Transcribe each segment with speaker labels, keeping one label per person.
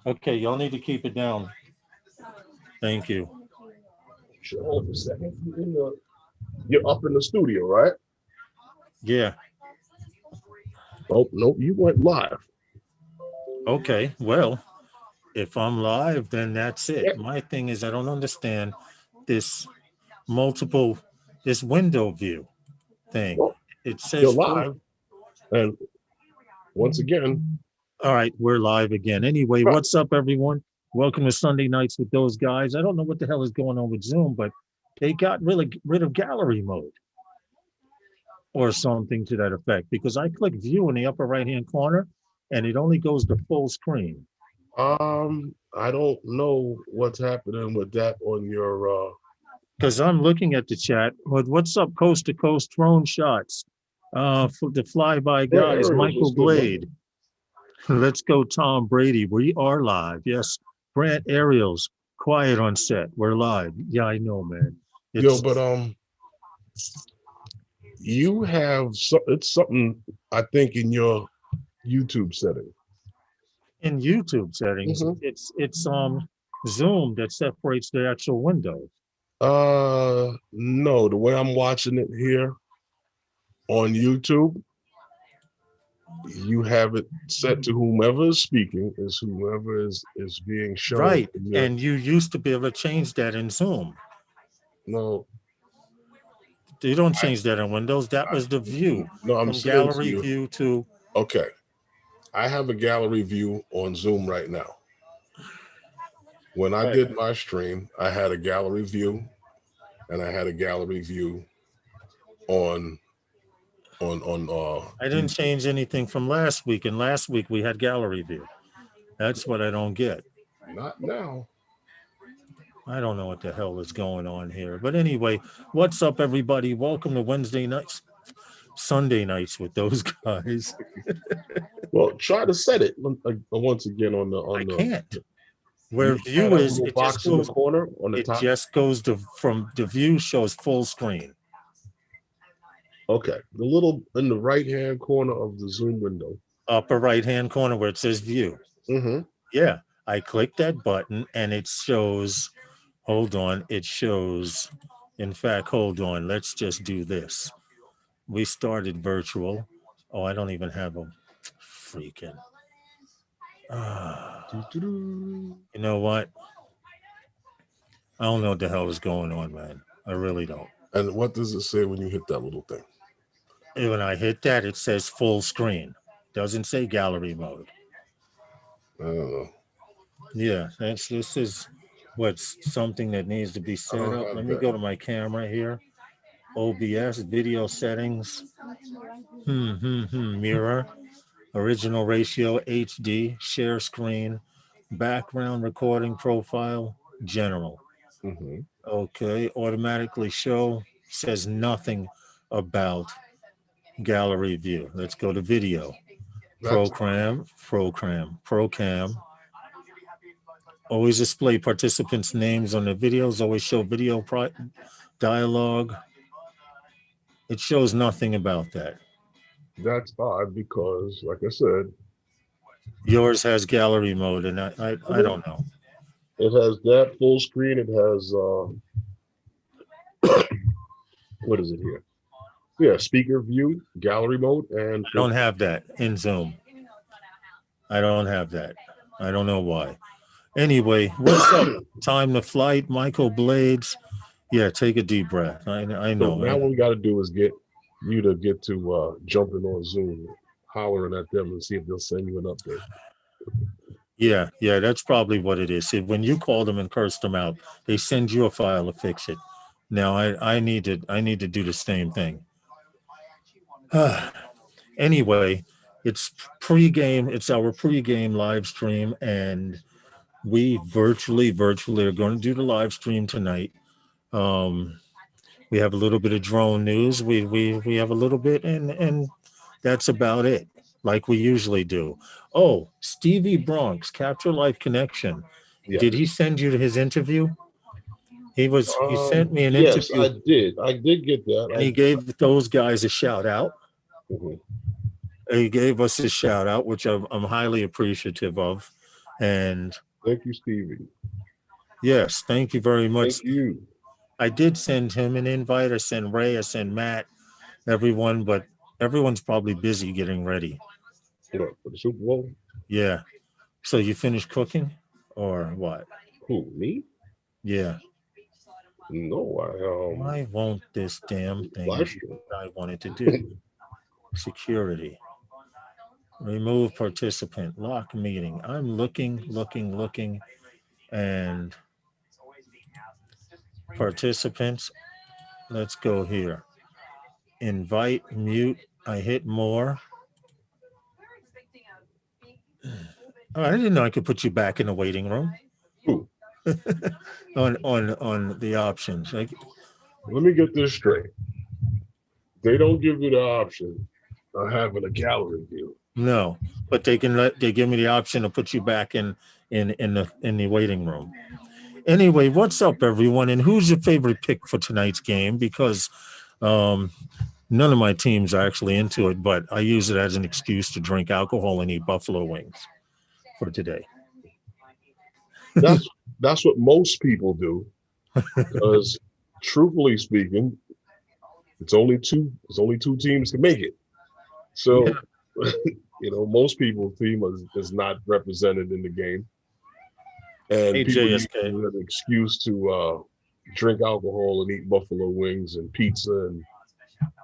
Speaker 1: Okay, y'all need to keep it down. Thank you.
Speaker 2: Sure, hold on a second. You're up in the studio, right?
Speaker 1: Yeah.
Speaker 2: Oh, no, you went live.
Speaker 1: Okay. Well, if I'm live, then that's it.
Speaker 2: Yeah.
Speaker 1: My thing is, I don't understand this multiple, this window view thing.
Speaker 2: Well,
Speaker 1: It
Speaker 2: you're
Speaker 1: says full.
Speaker 2: live. And once again,
Speaker 1: All right, we're live again. Anyway,
Speaker 2: right.
Speaker 1: what's up, everyone? Welcome to Sunday Nights with Those Guys. I don't know what the hell is going on with Zoom, but they got rid of gallery mode or something to that effect because I click view in the upper right-hand corner and it only goes to full screen.
Speaker 2: I don't know what's happening with that on your
Speaker 1: Because I'm looking at the chat. What's up, Coast to Coast drone shots? For the flyby guys,
Speaker 2: aerials.
Speaker 1: Michael
Speaker 2: What's good, man?
Speaker 1: Blade. Let's go, Tom Brady. We are live. Yes, Brant Ariels. Quiet on set. We're live. Yeah, I know, man.
Speaker 2: Yo, but you have it's something I think in your YouTube setting.
Speaker 1: In YouTube settings, it's Zoom that separates the actual windows.
Speaker 2: No, the way I'm watching it here on YouTube, you have it set to whomever is speaking is whomever is being shown.
Speaker 1: Right, and you used to be able to change that in Zoom.
Speaker 2: No,
Speaker 1: you don't change that in Windows. That was the view.
Speaker 2: No, I'm
Speaker 1: from
Speaker 2: saying
Speaker 1: gallery
Speaker 2: to you,
Speaker 1: view to.
Speaker 2: Okay, I have a gallery view on Zoom right now. When I did my stream, I had a gallery view, and I had a gallery view on.
Speaker 1: I didn't change anything from last week, and last week we had gallery view. That's what I don't get.
Speaker 2: Not now.
Speaker 1: I don't know what the hell is going on here. But anyway, what's up, everybody? Welcome to Wednesday nights, Sunday nights with those guys.
Speaker 2: Well, try to set it once again on the.
Speaker 1: I can't. Where view is, it just goes
Speaker 2: in the corner on the
Speaker 1: it
Speaker 2: top.
Speaker 1: just goes to from the view shows full screen.
Speaker 2: Okay, the little in the right-hand corner of the Zoom window.
Speaker 1: Upper right-hand corner where it says view. Yeah, I click that button and it shows, hold on, it shows, in fact, hold on, let's just do this. We started virtual. Oh, I don't even have a freaking. You know what? I don't know what the hell is going on, man. I really don't.
Speaker 2: And what does it say when you hit that little thing?
Speaker 1: When I hit that, it says full screen. Doesn't say gallery mode.
Speaker 2: I don't know.
Speaker 1: Yeah, this is what's something that needs to be set up. Let me go to my camera here. OBS, video settings. Mirror. Original ratio, HD, share screen, background recording profile, general. Okay, automatically show, says nothing about gallery view. Let's go to video. Procam. Always display participants' names on the videos, always show video dialogue. It shows nothing about that.
Speaker 2: That's odd because, like I said,
Speaker 1: yours has gallery mode, and I don't know.
Speaker 2: It has that full screen. It has what is it here? Yeah, speaker view, gallery mode, and
Speaker 1: I don't have that in Zoom. I don't have that. I don't know why. Anyway, what's up? Time to flight, Michael Blades. Yeah, take a deep breath. I know.
Speaker 2: So now what we got to do is get you to jumping on Zoom, hollering at them and see if they'll send you an update.
Speaker 1: Yeah, that's probably what it is. See, when you call them and curse them out, they send you a file to fix it. Now I need to do the same thing. Anyway, it's pregame. It's our pregame live stream, and we virtually are going to do the live stream tonight. We have a little bit of drone news. We have a little bit, and that's about it, like we usually do. Oh, Stevie Bronx, Capture Life Connection. Yeah. Did he send you to his interview? He sent me an interview.
Speaker 2: Yes, I did get that.
Speaker 1: And he gave those guys a shout out. He gave us a shout out, which I'm highly appreciative of. And
Speaker 2: Thank you, Stevie.
Speaker 1: yes, thank you very much.
Speaker 2: Thank you.
Speaker 1: I did send him an invite. I sent Ray, I sent Matt, everyone, but everyone's probably busy getting ready.
Speaker 2: What, for the Super Bowl?
Speaker 1: Yeah. So you finished cooking or what?
Speaker 2: Who, me?
Speaker 1: Yeah.
Speaker 2: No,
Speaker 1: Why won't this damn thing
Speaker 2: live
Speaker 1: do
Speaker 2: stream.
Speaker 1: what I wanted to do? Security. Remove participant. Lock meeting. I'm looking, and participants. Let's go here. Invite, mute. I hit more. Oh, I didn't know I could put you back in the waiting room.
Speaker 2: Who?
Speaker 1: on the options. Like,
Speaker 2: Let me get this straight. They don't give you the option of having a gallery view.
Speaker 1: no, but they give me the option to put you back in the waiting room. Anyway, what's up, everyone? And who's your favorite pick for tonight's game? Because none of my teams are actually into it, but I use it as an excuse to drink alcohol and eat buffalo wings for today.
Speaker 2: That's what most people do. Because truthfully speaking, it's only two teams can make it. So
Speaker 1: Yeah.
Speaker 2: most people's team is not represented in the game. And
Speaker 1: Hey,
Speaker 2: people use
Speaker 1: JSK.
Speaker 2: it as an excuse to drink alcohol and eat buffalo wings and pizza and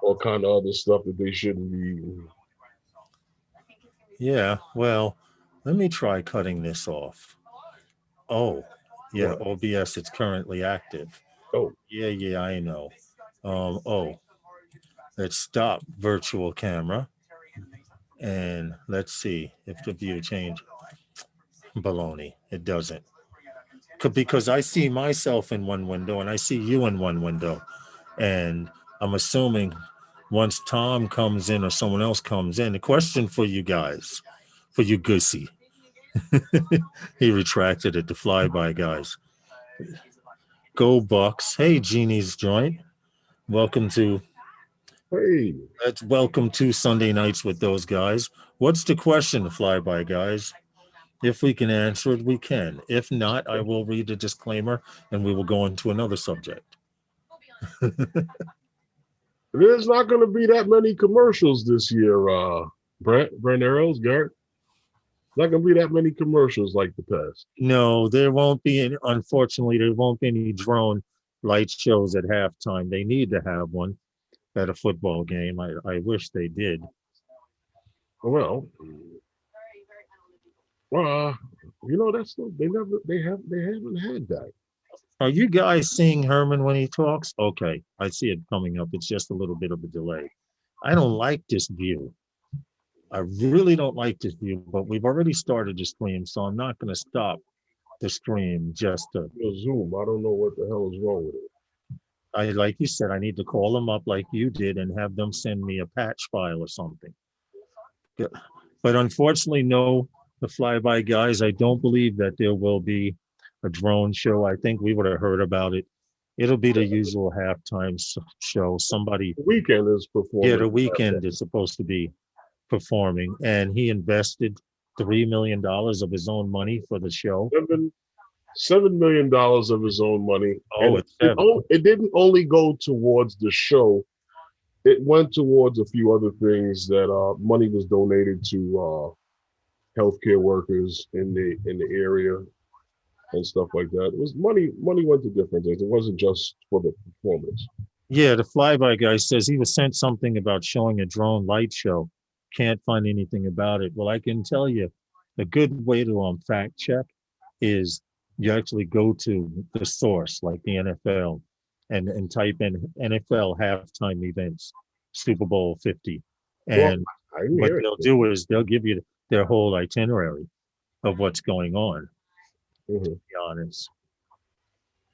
Speaker 2: all kind of other stuff that they shouldn't be eating.
Speaker 1: Yeah, well, let me try cutting this off. Oh, yeah,
Speaker 2: What?
Speaker 1: OBS, it's currently active.
Speaker 2: Oh,
Speaker 1: Yeah, I know. Oh, let's stop virtual camera and let's see if the view change. Baloney, it doesn't. Because I see myself in one window and I see you in one window. And I'm assuming once Tom comes in or someone else comes in, the question for you guys, for you Gussy, he retracted it, the flyby guys. Go Bucks. Hey, Genie's joint. Welcome to
Speaker 2: hey,
Speaker 1: welcome to Sunday nights with those guys. What's the question, flyby guys? If we can answer it, we can. If not, I will read the disclaimer and we will go into another subject.
Speaker 2: there's not going to be that many commercials this year, Brent Arrows, Garrett. Not going to be that many commercials like the past.
Speaker 1: No, there won't be any, unfortunately, there won't be any drone light shows at halftime. They need to have one at a football game. I wish they did.
Speaker 2: Well, that's they haven't had that.
Speaker 1: Are you guys seeing Herman when he talks? Okay, I see it coming up. It's just a little bit of a delay. I don't like this view. I really don't like this view, but we've already started the stream, so I'm not going to stop the stream just to.
Speaker 2: Zoom. I don't know what the hell is wrong with it.
Speaker 1: Like you said, I need to call them up like you did and have them send me a patch file or something. But unfortunately, no, the flyby guys, I don't believe that there will be a drone show. I think we would have heard about it. It'll be the usual halftime show. Somebody,
Speaker 2: The Weeknd is performing.
Speaker 1: yeah, the Weeknd is supposed to be performing, and he invested $3 million of his own money for the show.
Speaker 2: $7 million of his own money.
Speaker 1: Oh,
Speaker 2: it didn't only go towards the show. It went towards a few other things that money was donated to healthcare workers in the area and stuff like that. It was money went to different things. It wasn't just for the performance.
Speaker 1: Yeah, the flyby guy says he was sent something about showing a drone light show. Can't find anything about it. Well, I can tell you a good way to fact check is you actually go to the source like the NFL and type in NFL halftime events, Super Bowl 50. And what they'll do is they'll give you their whole itinerary of what's going on, to be honest.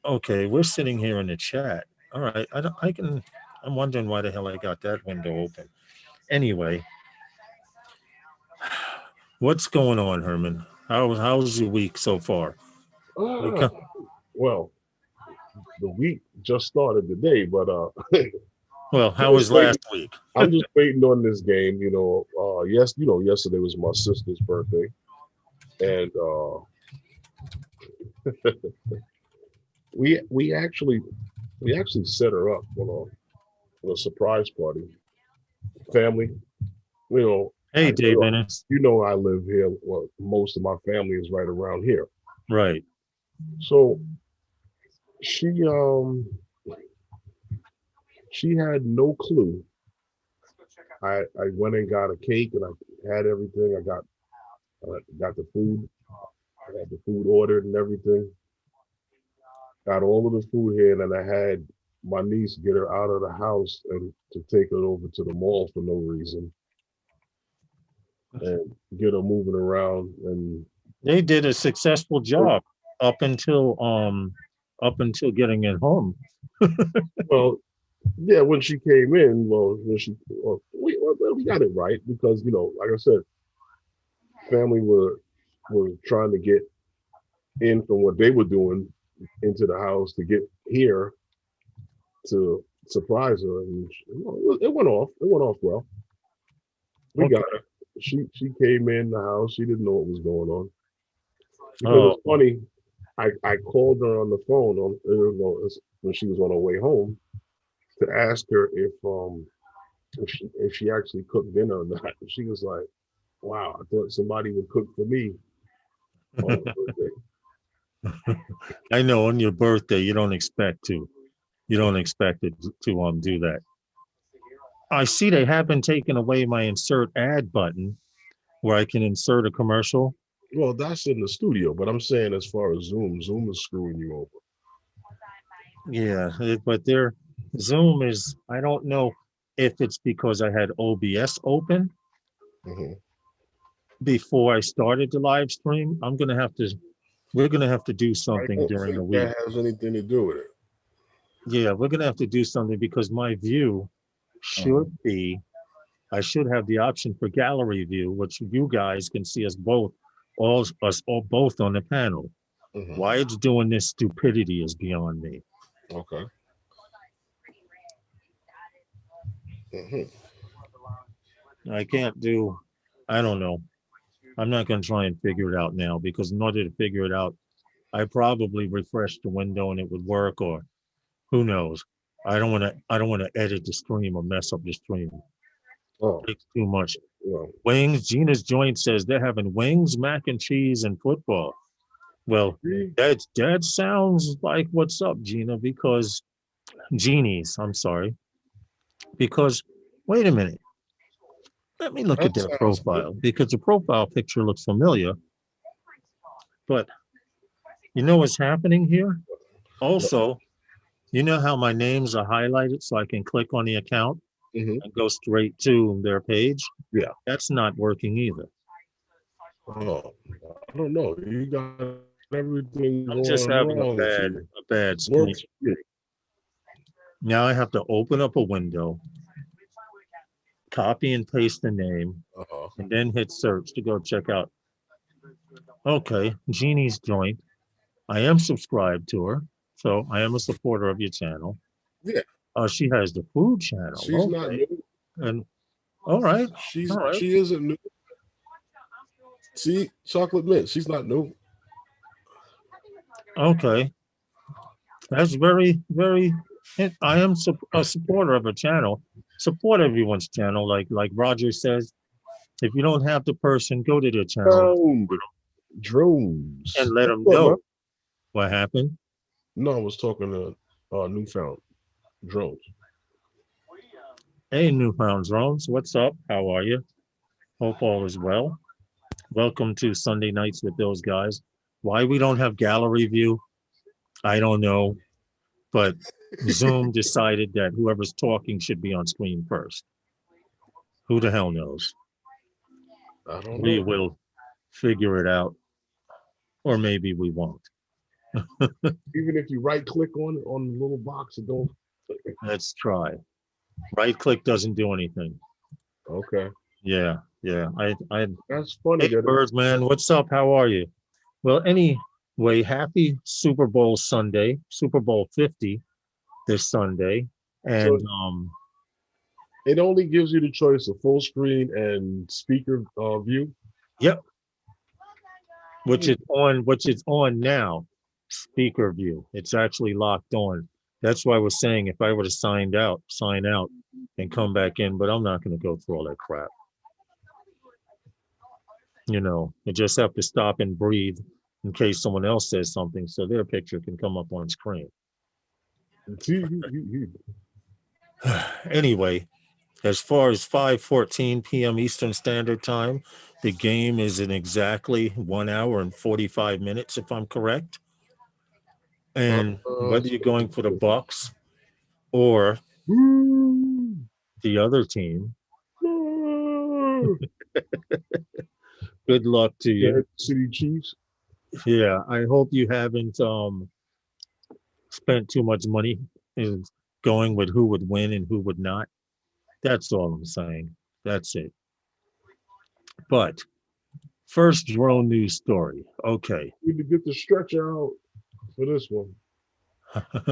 Speaker 1: Okay, we're sitting here in the chat. All right, I'm wondering why the hell I got that window open. Anyway, what's going on, Herman? How's your week so far?
Speaker 2: Well, the week just started today, but
Speaker 1: well, how was last week?
Speaker 2: I'm just waiting on this game. Yesterday was my sister's birthday, and we actually set her up on a surprise party. Family, you know.
Speaker 1: Hey, Dave Ennis.
Speaker 2: You know, I live here. Well, most of my family is right around here.
Speaker 1: Right.
Speaker 2: So she had no clue. I went and got a cake and I had everything. I got the food. I had the food ordered and everything. Got all of the food here, and then I had my niece get her out of the house and to take her over to the mall for no reason, and get her moving around. And
Speaker 1: they did a successful job up until getting it home.
Speaker 2: Well, yeah, when she came in, we got it right because, you know, like I said, family were trying to get in from what they were doing into the house to get here to surprise her, and it went off. It went off well. We got her. She came in the house. She didn't know what was going on. Because it's funny, I called her on the phone when she was on her way home to ask her if she actually cooked dinner or not. And she was like, "Wow, I thought somebody would cook for me on birthday."
Speaker 1: I know on your birthday you don't expect it to do that. I see they haven't taken away my insert ad button where I can insert a commercial.
Speaker 2: Well, that's in the studio, but I'm saying as far as Zoom is screwing you over.
Speaker 1: Yeah, but Zoom is, I don't know if it's because I had OBS open before I started the live stream. We're gonna have to do something during the week.
Speaker 2: That has anything to do with it.
Speaker 1: Yeah, we're gonna have to do something because my view should be, I should have the option for gallery view, which you guys can see us both all both on the panel. Why it's doing this stupidity is beyond me.
Speaker 2: Okay.
Speaker 1: I can't do, I don't know. I'm not going to try and figure it out now because in order to figure it out, I probably refresh the window and it would work, or who knows. I don't want to edit the stream or mess up the stream.
Speaker 2: Oh,
Speaker 1: it's too much.
Speaker 2: Well,
Speaker 1: Wings, Gina's Joint says they're having wings, mac and cheese, and football. Well, that sounds like what's up, Gina, because I'm sorry. Because wait a minute. Let me look at their profile because the profile picture looks familiar. But you know what's happening here? Also, you know how my names are highlighted so I can click on the account and go straight to their page?
Speaker 2: Yeah.
Speaker 1: That's not working either.
Speaker 2: Oh, I don't know. You got everything.
Speaker 1: I'm just having a bad screen. Now I have to open up a window, copy and paste the name, and then hit search to go check out. Okay, Jeannie's Joint. I am subscribed to her, so I am a supporter of your channel.
Speaker 2: Yeah.
Speaker 1: She has the food channel.
Speaker 2: She's not new.
Speaker 1: And all right.
Speaker 2: She isn't new. See, chocolate mint. She's not new.
Speaker 1: Okay. That's very, very. I am a supporter of a channel. Support everyone's channel, like Roger says. If you don't have the person, go to their channel.
Speaker 2: Drones.
Speaker 1: And let them know what happened.
Speaker 2: No, I was talking to Newfound Drones.
Speaker 1: Hey, Newfound Drones. What's up? How are you? Hope all is well. Welcome to Sunday Nights with those guys. Why we don't have gallery view, I don't know. But Zoom decided that whoever's talking should be on screen first. Who the hell knows?
Speaker 2: I don't know.
Speaker 1: We will figure it out. Or maybe we won't.
Speaker 2: Even if you right click on the little box, it don't.
Speaker 1: Let's try. Right click doesn't do anything.
Speaker 2: Okay.
Speaker 1: Yeah.
Speaker 2: That's funny.
Speaker 1: Hey, Birdman, what's up? How are you? Well, anyway, happy Super Bowl Sunday, Super Bowl 50 this Sunday. And
Speaker 2: it only gives you the choice of full screen and speaker view.
Speaker 1: Yep. which is on now. Speaker view. It's actually locked on. That's why I was saying if I would have sign out, and come back in, but I'm not going to go through all that crap. You just have to stop and breathe in case someone else says something so their picture can come up on screen. Anyway, as far as 5:14 p.m. Eastern Standard Time, the game is in exactly 1 hour and 45 minutes, if I'm correct. And whether you're going for the Bucks or the other team, good luck to you.
Speaker 2: City Chiefs.
Speaker 1: Yeah, I hope you haven't spent too much money in going with who would win and who would not. That's all I'm saying. That's it. But first drone news story. Okay.
Speaker 2: We need to get the stretcher out for this one.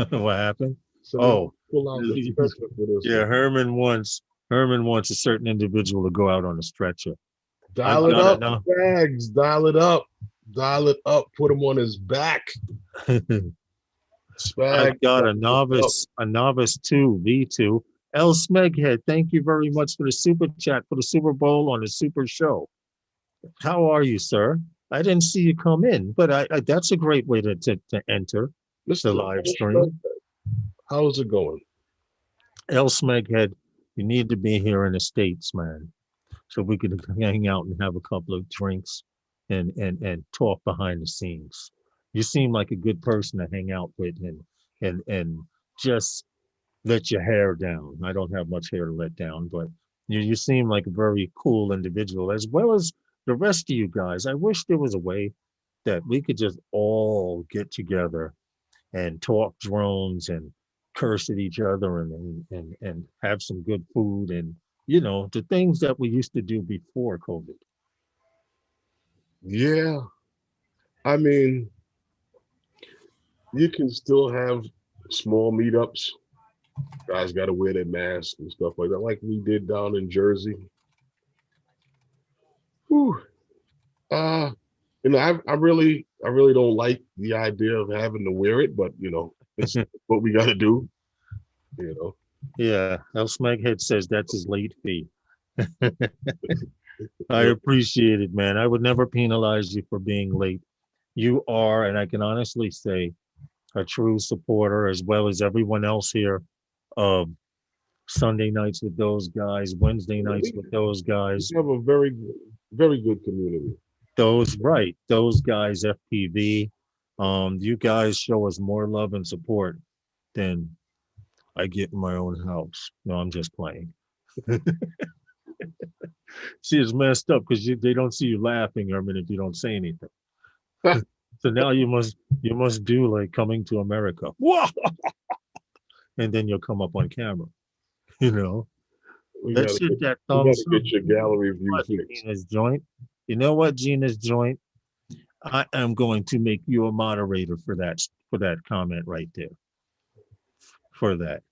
Speaker 1: What happened?
Speaker 2: So pull out the stretcher for this
Speaker 1: yeah,
Speaker 2: one.
Speaker 1: Herman wants a certain individual to go out on a stretcher.
Speaker 2: Dial it up, Bags. Dial it up. Dial it up. Put him on his back.
Speaker 1: I've got a novice 2 V2. L Smeghead, thank you very much for the super chat for the Super Bowl on the Super Show. How are you, sir? I didn't see you come in, but I that's a great way to enter the live stream.
Speaker 2: How's it going?
Speaker 1: L Smeghead, you need to be here in the States, man, so we could hang out and have a couple of drinks and talk behind the scenes. You seem like a good person to hang out with and just let your hair down. I don't have much hair to let down, but you seem like a very cool individual, as well as the rest of you guys. I wish there was a way that we could just all get together and talk drones and curse at each other and have some good food and the things that we used to do before COVID.
Speaker 2: Yeah. I mean, you can still have small meetups. Guys got to wear their masks and stuff like that, like we did down in Jersey. Whew. I really don't like the idea of having to wear it, but it's what we got to do.
Speaker 1: Yeah, El Smeghead says that's his late fee. I appreciate it, man. I would never penalize you for being late. You are, and I can honestly say, a true supporter, as well as everyone else here, of Sunday nights with those guys, Wednesday nights with those guys.
Speaker 2: We have a very, very good community.
Speaker 1: Those guys, FPV. You guys show us more love and support than I get in my own house. No, I'm just playing. See, it's messed up because they don't see you laughing, Herman, if you don't say anything. So now you must do like Coming to America. And then you'll come up on camera. Let's hit that thumbs up.
Speaker 2: Get your gallery view fixed.
Speaker 1: Gina's joint. You know what, Gina's joint? I am going to make you a moderator for that comment right there. For that.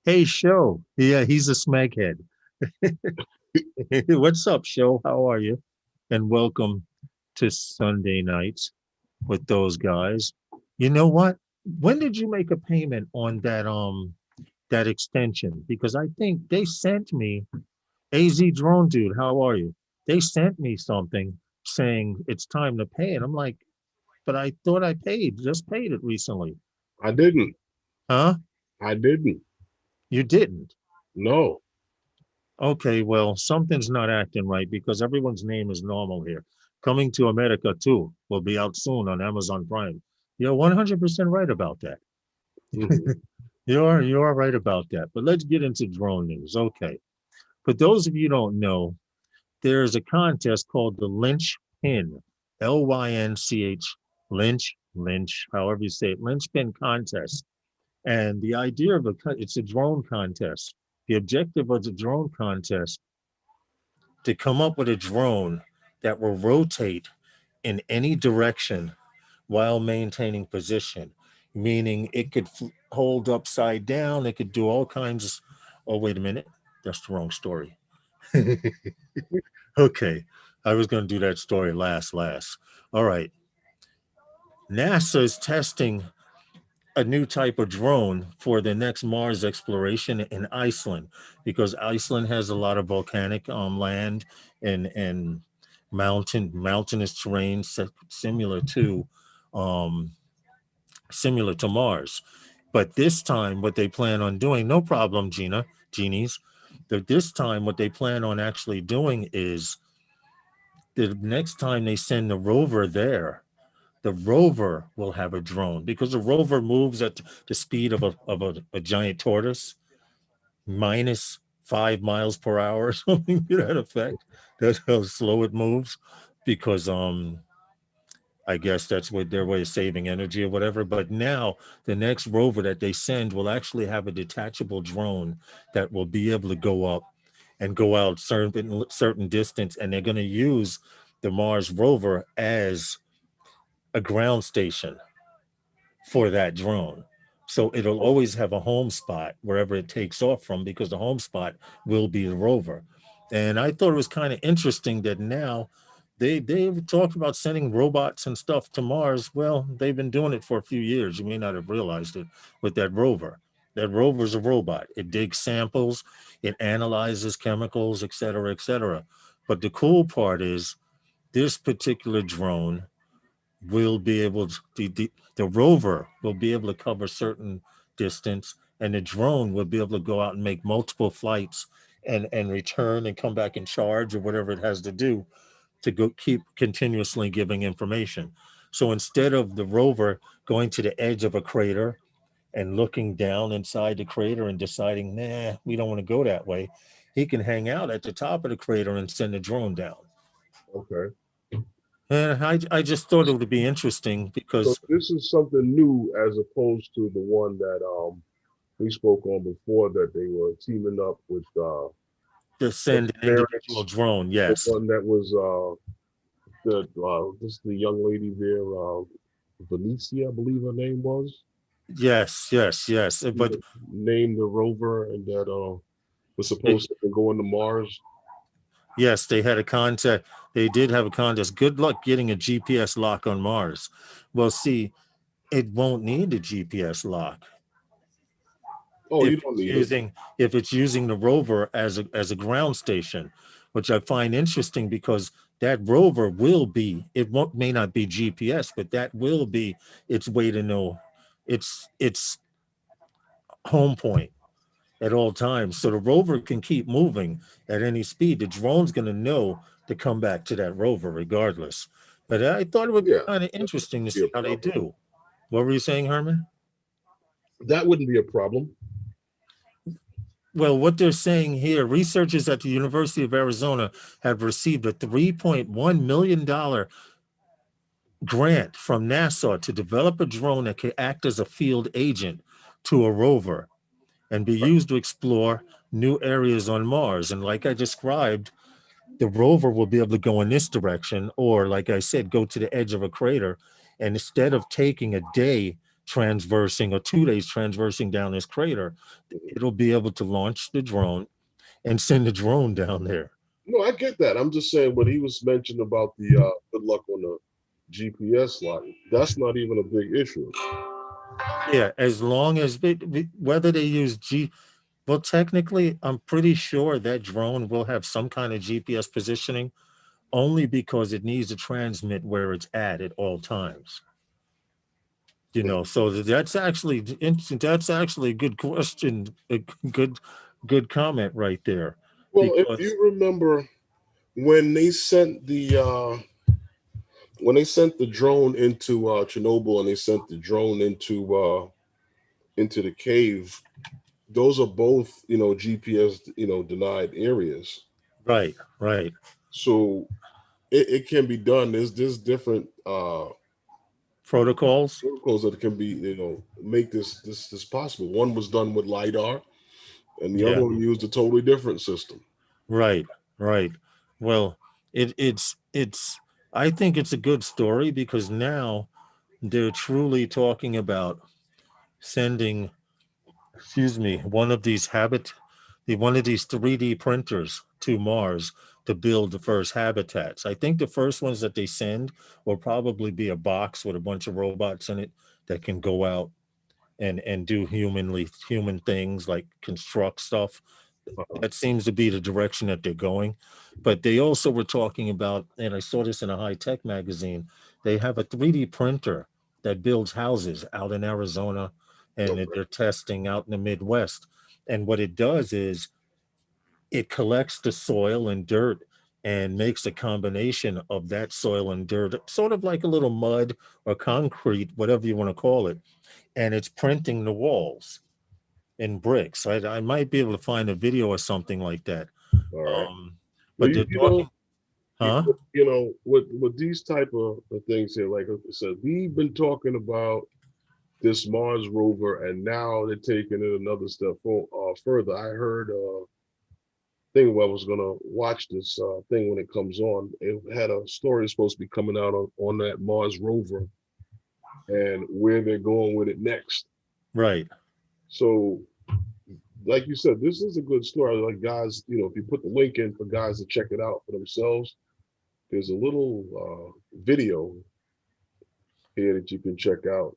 Speaker 1: Hey, Show. Yeah, he's a smeghead. What's up, Show? How are you? And welcome to Sunday nights with those guys. You know what? When did you make a payment on that extension? Because I think they sent me AZ Drone Dude. How are you? They sent me something saying it's time to pay, and I'm like, but I thought I just paid it recently.
Speaker 2: I didn't.
Speaker 1: Huh?
Speaker 2: I didn't.
Speaker 1: You didn't?
Speaker 2: No.
Speaker 1: Okay, well, something's not acting right because everyone's name is normal here. Coming to America 2 will be out soon on Amazon Prime. You're 100% right about that. Mm-hmm. You are right about that. But let's get into drone news. Okay. For those of you who don't know, there's a contest called the Lynch Pin, Lynch, however you say it, Lynch Pin contest. And the idea of it's a drone contest. The objective of the drone contest to come up with a drone that will rotate in any direction while maintaining position, meaning it could hold upside down. It could do all kinds of, oh, wait a minute. That's the wrong story. Okay. I was going to do that story last. All right. NASA is testing a new type of drone for the next Mars exploration in Iceland, because Iceland has a lot of volcanic land and mountainous terrain similar to um, similar to Mars. But this time, what they plan on doing, no problem, Genies. This time, what they plan on actually doing is the next time they send the rover there, the rover will have a drone, because the rover moves at the speed of a giant tortoise, minus 5 miles per hour or something to that effect. That's how slow it moves, because I guess that's what their way of saving energy or whatever. But now the next rover that they send will actually have a detachable drone that will be able to go up and go out certain distance, and they're going to use the Mars rover as a ground station for that drone. So it'll always have a home spot wherever it takes off from, because the home spot will be the rover. And I thought it was kind of interesting that now they've talked about sending robots and stuff to Mars. Well, they've been doing it for a few years. You may not have realized it with that rover. That rover's a robot. It digs samples, it analyzes chemicals, et cetera, et cetera. But the cool part is this particular drone will be able to, the rover will be able to cover certain distance, and the drone will be able to go out and make multiple flights and return and come back and charge or whatever it has to do to go keep continuously giving information. So instead of the rover going to the edge of a crater and looking down inside the crater and deciding, nah, we don't want to go that way, he can hang out at the top of the crater and send a drone down.
Speaker 2: Okay.
Speaker 1: And I just thought it would be interesting
Speaker 2: So
Speaker 1: because
Speaker 2: this is something new as opposed to the one that we spoke on before, that they were teaming up with
Speaker 1: to send an individual
Speaker 2: parents.
Speaker 1: drone,
Speaker 2: The
Speaker 1: yes.
Speaker 2: one that was the young lady there, Venicia, I believe her name was.
Speaker 1: Yes. But
Speaker 2: Named the rover, and that was
Speaker 1: they,
Speaker 2: supposed to go into Mars.
Speaker 1: yes, they had a contest. They did have a contest. Good luck getting a GPS lock on Mars. Well, see, it won't need a GPS lock
Speaker 2: Oh,
Speaker 1: if
Speaker 2: you don't
Speaker 1: it's
Speaker 2: need it.
Speaker 1: using if it's using the rover as a ground station, which I find interesting, because that rover will be, it won't may not be GPS, but that will be its way to know its home point at all times. So the rover can keep moving at any speed. The drone's going to know to come back to that rover regardless. But I thought it would be
Speaker 2: Yeah,
Speaker 1: kind of
Speaker 2: that
Speaker 1: interesting to
Speaker 2: wouldn't be
Speaker 1: see
Speaker 2: a
Speaker 1: how they
Speaker 2: problem.
Speaker 1: do. What were you saying, Herman?
Speaker 2: That wouldn't be a problem.
Speaker 1: Well, what they're saying here, researchers at the University of Arizona have received a $3.1 million grant from NASA to develop a drone that can act as a field agent to a rover and be used to explore new areas on Mars. And like I described, the rover will be able to go in this direction, or like I said, go to the edge of a crater. And instead of taking a day transversing or 2 days transversing down this crater, it'll be able to launch the drone and send the drone down there.
Speaker 2: No, I get that. I'm just saying what he was mentioning about the good luck on the GPS line. That's not even a big issue.
Speaker 1: Yeah, as long as whether they use well, technically, I'm pretty sure that drone will have some kind of GPS positioning, only because it needs to transmit where it's at all times. So that's actually a good question, a good comment right there,
Speaker 2: Well, if
Speaker 1: because
Speaker 2: you remember when they sent the drone into Chernobyl, and they sent the drone into the cave, those are both GPS denied areas.
Speaker 1: right,
Speaker 2: So it can be done. There's different
Speaker 1: protocols.
Speaker 2: protocols that can be make this possible. One was done with LiDAR, and the other
Speaker 1: Yeah,
Speaker 2: one used a totally different system.
Speaker 1: right, right. Well, it's I think it's a good story, because now they're truly talking about sending, excuse me, one of these 3D printers to Mars to build the first habitats. I think the first ones that they send will probably be a box with a bunch of robots in it that can go out and do human things like construct stuff. That seems to be the direction that they're going. But they also were talking about, and I saw this in a high tech magazine, they have a 3D printer that builds houses out in Arizona, and
Speaker 2: Okay.
Speaker 1: they're testing out in the Midwest. And what it does is it collects the soil and dirt and makes a combination of that soil and dirt, sort of like a little mud or concrete, whatever you want to call it. And it's printing the walls in bricks. I might be able to find a video or something like that.
Speaker 2: All right. Well,
Speaker 1: But they're talking, huh?
Speaker 2: with these type of things here, like I said, we've been talking about this Mars rover, and now they're taking it another step further. I heard thing where I was gonna watch this thing when it comes on. It had a story supposed to be coming out on that Mars rover and where they're going with it next.
Speaker 1: Right.
Speaker 2: So, like you said, this is a good story. Like guys, if you put the link in for guys to check it out for themselves, there's a little video here that you can check out.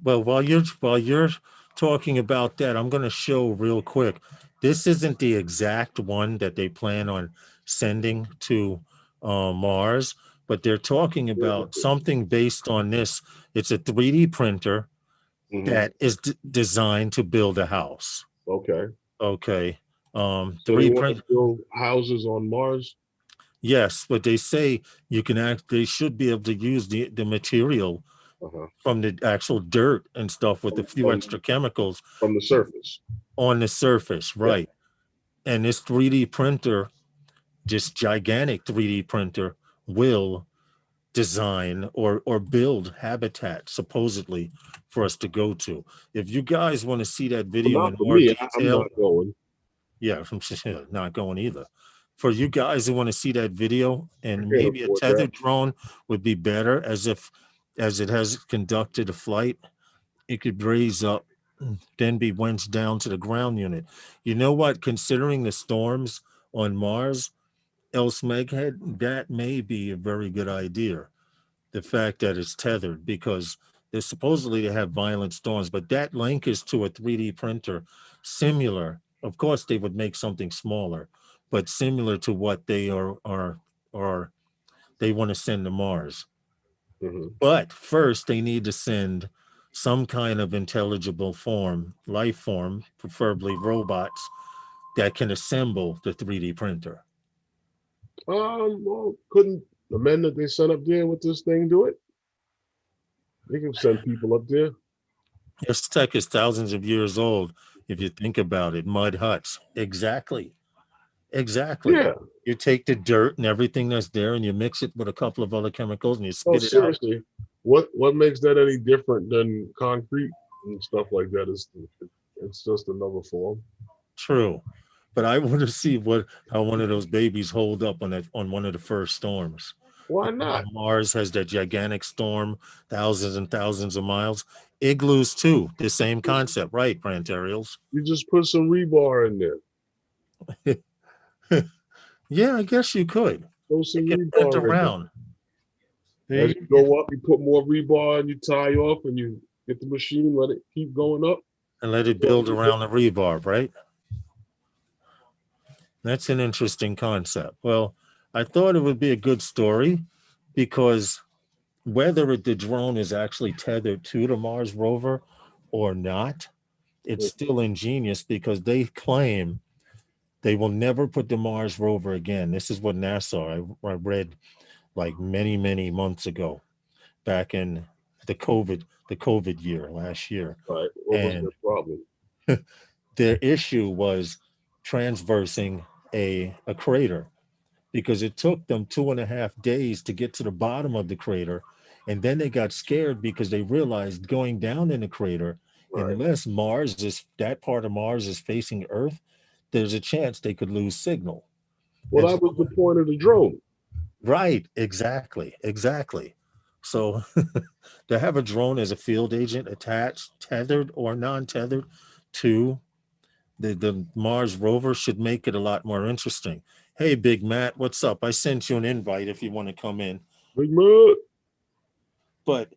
Speaker 1: Well, while you're talking about that, I'm going to show real quick. This isn't the exact one that they plan on sending to Mars, but they're talking about something based on this. It's a 3D printer that is designed to build a house.
Speaker 2: Okay.
Speaker 1: Okay.
Speaker 2: So they want to build houses on Mars?
Speaker 1: Yes, but they say they should be able to use the material from the actual dirt and stuff with a few extra chemicals
Speaker 2: from the surface.
Speaker 1: On the surface, right? Yeah. And this 3D printer, this gigantic 3D printer, will design or build habitat supposedly for us to go to. If you guys want to see that video in more detail,
Speaker 2: I'm not going.
Speaker 1: Yeah, I'm not going either. For you guys who want to see that video, and maybe a tethered drone would be better, as it has conducted a flight, it could raise up, then be winched down to the ground unit. You know what? Considering the storms on Mars, Elsmeghead, that may be a very good idea. The fact that it's tethered, because they're supposedly to have violent storms, but that link is to a 3D printer similar. Of course, they would make something smaller, but similar to what they they want to send to Mars. But first, they need to send some kind of intelligible life form, preferably robots, that can assemble the 3D printer.
Speaker 2: Well, couldn't the men that they sent up there with this thing do it? They can send people up there.
Speaker 1: This tech is thousands of years old. If you think about it, mud huts. Exactly. Yeah. You take the dirt and everything that's there and you mix it with a couple of other chemicals and you spit it out.
Speaker 2: What makes that any different than concrete and stuff like that? It's just another form.
Speaker 1: True. But I want to see how one of those babies hold up on one of the first storms.
Speaker 2: Why not?
Speaker 1: Mars has that gigantic storm, thousands and thousands of miles. Igloos too, the same concept, right, Plantarials?
Speaker 2: You just put some rebar in
Speaker 1: there. Yeah, I guess you could.
Speaker 2: Throw some rebar
Speaker 1: around.
Speaker 2: As you go up, you put more rebar and you tie off and you get the machine, let it keep going up.
Speaker 1: And let it build around the rebar, right? That's an interesting concept. Well, I thought it would be a good story because whether the drone is actually tethered to the Mars rover or not, it's still ingenious because they claim they will never put the Mars rover again. This is what NASA, I read like many, many months ago, back in the COVID year, last year.
Speaker 2: Right. What was the problem?
Speaker 1: Their issue was transversing a crater, because it took them 2.5 days to get to the bottom of the crater. And then they got scared because they realized going down in the crater, unless that part of Mars is facing Earth, there's a chance they could lose signal.
Speaker 2: Well, that was the point of the drone.
Speaker 1: Right, exactly. So to have a drone as a field agent attached, tethered or non-tethered to the Mars rover should make it a lot more interesting. Hey, Big Matt, what's up? I sent you an invite if you want to come in.
Speaker 2: Big Matt.
Speaker 1: But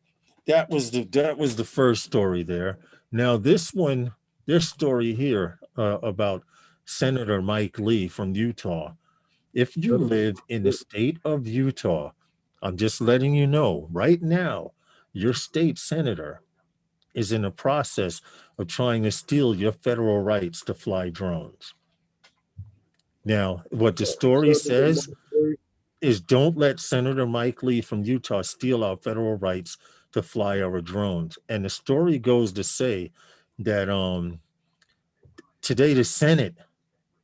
Speaker 1: that was the first story there. Now this story here about Senator Mike Lee from Utah. If you live in the state of Utah, I'm just letting you know right now, your state senator is in the process of trying to steal your federal rights to fly drones. Now, what the story says is don't let Senator Mike Lee from Utah steal our federal rights to fly our drones. And the story goes to say that today the Senate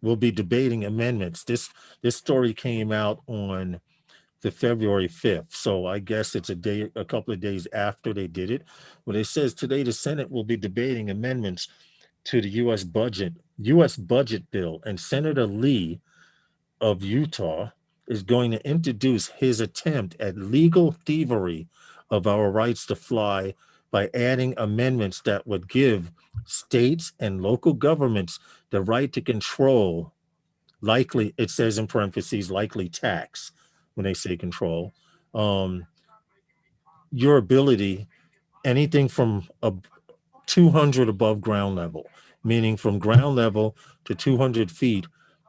Speaker 1: will be debating amendments. This story came out on the February 5th. So I guess it's a couple of days after they did it. But it says today the Senate will be debating amendments to the US budget bill, and Senator Lee of Utah is going to introduce his attempt at legal thievery of our rights to fly by adding amendments that would give states and local governments the right to control, likely, it says in parentheses, likely tax when they say control, um, your ability, anything from 200 above ground level, meaning from ground level to 200 feet,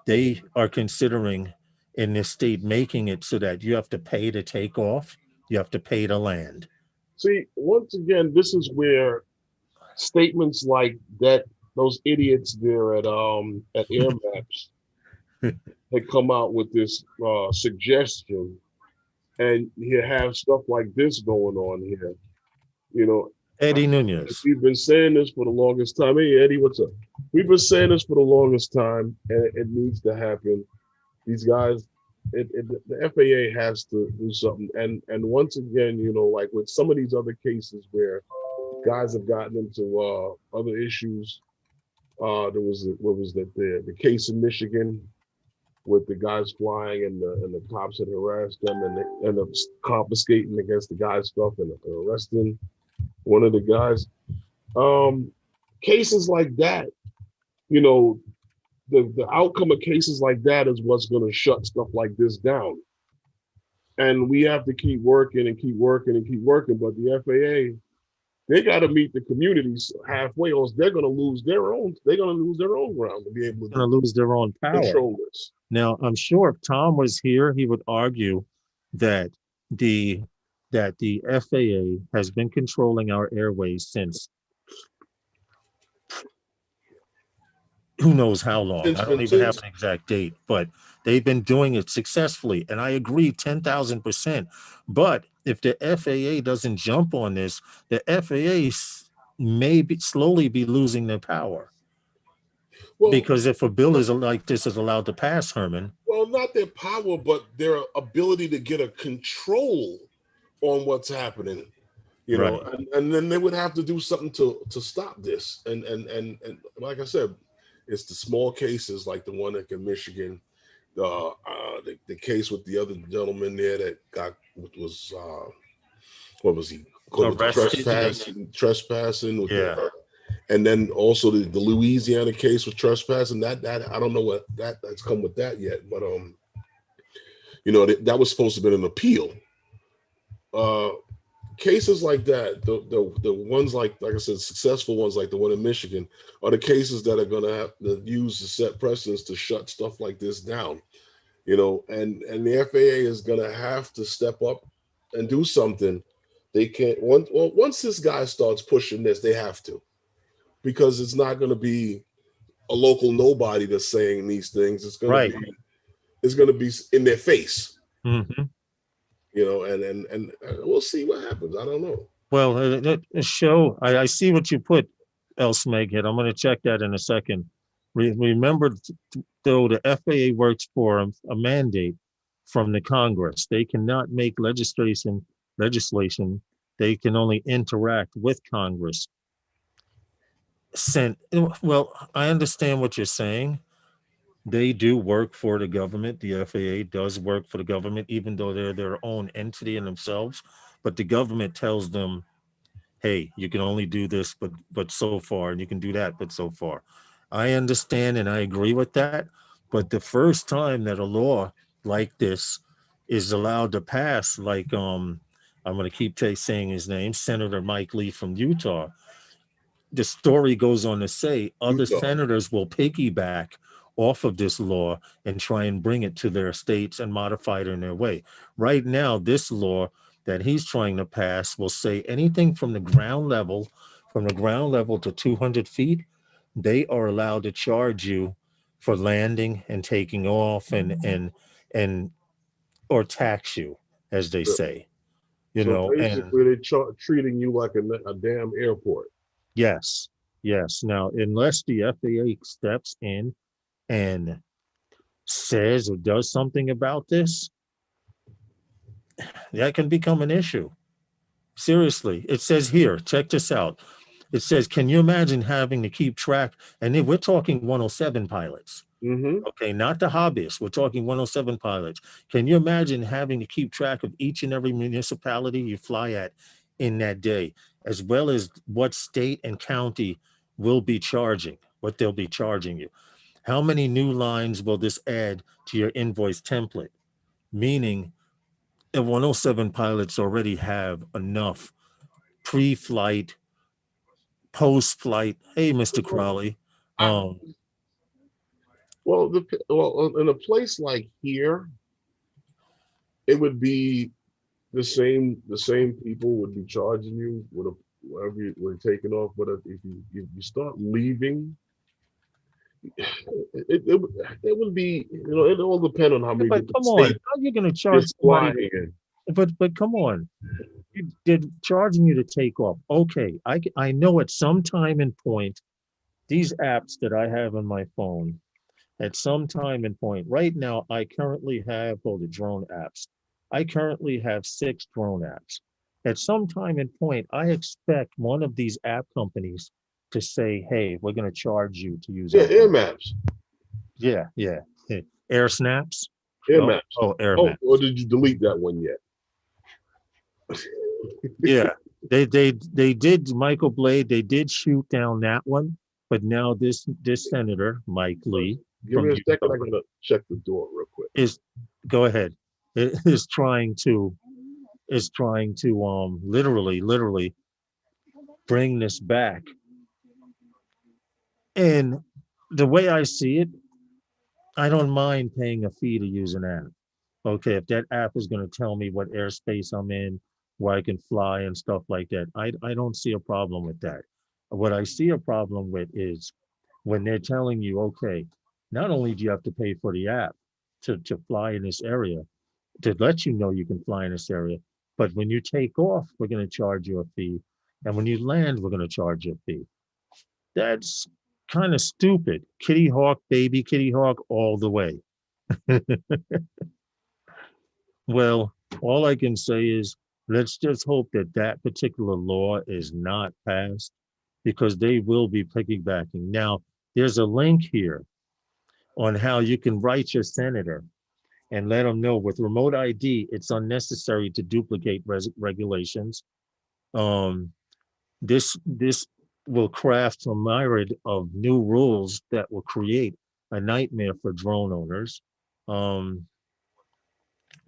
Speaker 1: they are considering in this state making it so that you have to pay to take off, you have to pay to land.
Speaker 3: See, once again, this is where statements like that, those idiots there at Air Maps had come out with this suggestion, and you have stuff like this going on here. You know,
Speaker 1: Eddie Nunez.
Speaker 3: we've been saying this for the longest time. Hey, Eddie, what's up? We've been saying this for the longest time, and it needs to happen. These guys, the FAA has to do something. And once again, like with some of these other cases where guys have gotten into other issues. There was the case in Michigan with the guys flying and the cops had harassed them and they ended up confiscating against the guy's stuff and arresting one of the guys. Cases like that, the outcome of cases like that is what's going to shut stuff like this down. And we have to keep working and keep working and keep working. But the FAA, they got to meet the communities halfway, or they're going to lose their own. They're going to lose their own ground to be able to
Speaker 1: lose their own power.
Speaker 3: Control this.
Speaker 1: Now, I'm sure if Tom was here, he would argue that the FAA has been controlling our airways since who knows how long. I don't even have an exact date, but they've been doing it successfully. And I agree 10,000%. But if the FAA doesn't jump on this, the FAA may slowly be losing their power. Well, because if a bill is like this is allowed to pass, Herman.
Speaker 2: Well, not their power, but their ability to get a control on what's happening. Right. And then they would have to do something to stop this. And like I said, it's the small cases like the one in Michigan, the case with the other gentleman there that was what was he? Trespassing.
Speaker 1: Yeah.
Speaker 2: And then also the Louisiana case with trespassing. That I don't know what that's come with that yet, but that was supposed to be an appeal. Cases like that, the ones like I said, successful ones like the one in Michigan, are the cases that are going to have to use the set precedents to shut stuff like this down. And the FAA is going to have to step up and do something. They can't. Once this guy starts pushing this, they have to, because it's not going to be a local nobody that's saying these things. It's going to be in their face.
Speaker 1: Mm-hmm.
Speaker 2: And we'll see what happens. I don't know.
Speaker 1: Well, show, I see what you put, El Smeghead. I'm going to check that in a second. Remember, though, the FAA works for a mandate from the Congress. They cannot make legislation. They can only interact with Congress. Well, I understand what you're saying. They do work for the government. The FAA does work for the government, even though they're their own entity in themselves. But the government tells them, hey, you can only do this, but so far, and you can do that, but so far. I understand and I agree with that. But the first time that a law like this is allowed to pass, like I'm going to keep saying his name, Senator Mike Lee from Utah, the story goes on to say other senators will piggyback off of this law and try and bring it to their states and modify it in their way. Right now, this law that he's trying to pass will say anything from the ground level to 200 feet, they are allowed to charge you for landing and taking off and or tax you, as they say, you
Speaker 3: So
Speaker 1: know. And
Speaker 3: basically, they're treating you like a damn airport.
Speaker 1: yes, yes. Now, unless the FAA steps in and says or does something about this, that can become an issue. Seriously, it says here, check this out. It says, can you imagine having to keep track? And then we're talking 107 pilots. Okay, not the hobbyists. We're talking 107 pilots. Can you imagine having to keep track of each and every municipality you fly at in that day, as well as what state and county will be charging, what they'll be charging you? How many new lines will this add to your invoice template? Meaning, the 107 pilots already have enough pre-flight, post-flight. Hey, Mr. Crowley.
Speaker 3: Well, in a place like here, it would be the same. The same people would be charging you wherever you're taking off. But if you start leaving, it would be, it all depends on how many.
Speaker 1: But come on, how are you going to charge somebody? But come on, they're charging you to take off. Okay, I know at some time and point, these apps that I have on my phone, at some time and point, right now, I currently have the drone apps. I currently have 6 drone apps. At some time and point, I expect one of these app companies to say, hey, we're going to charge you to use
Speaker 3: air maps.
Speaker 1: Yeah. Air snaps.
Speaker 3: Air maps.
Speaker 1: Air maps.
Speaker 3: Or did you delete that one yet?
Speaker 1: Yeah, they did, Michael Blade. They did shoot down that one, but now this senator Mike Lee.
Speaker 3: Give me a second. I'm gonna check the door real quick.
Speaker 1: Go ahead. Is trying to literally bring this back. And the way I see it, I don't mind paying a fee to use an app. Okay, if that app is going to tell me what airspace I'm in, where I can fly and stuff like that, I don't see a problem with that. What I see a problem with is when they're telling you, okay, not only do you have to pay for the app to fly in this area, to let you know you can fly in this area, but when you take off, we're going to charge you a fee. And when you land, we're going to charge you a fee. That's kind of stupid. Kitty Hawk, baby Kitty Hawk, all the way. Well, all I can say is let's just hope that that particular law is not passed, because they will be piggybacking. Now, there's a link here on how you can write your senator and let them know with remote ID, it's unnecessary to duplicate regulations. This will craft a myriad of new rules that will create a nightmare for drone owners.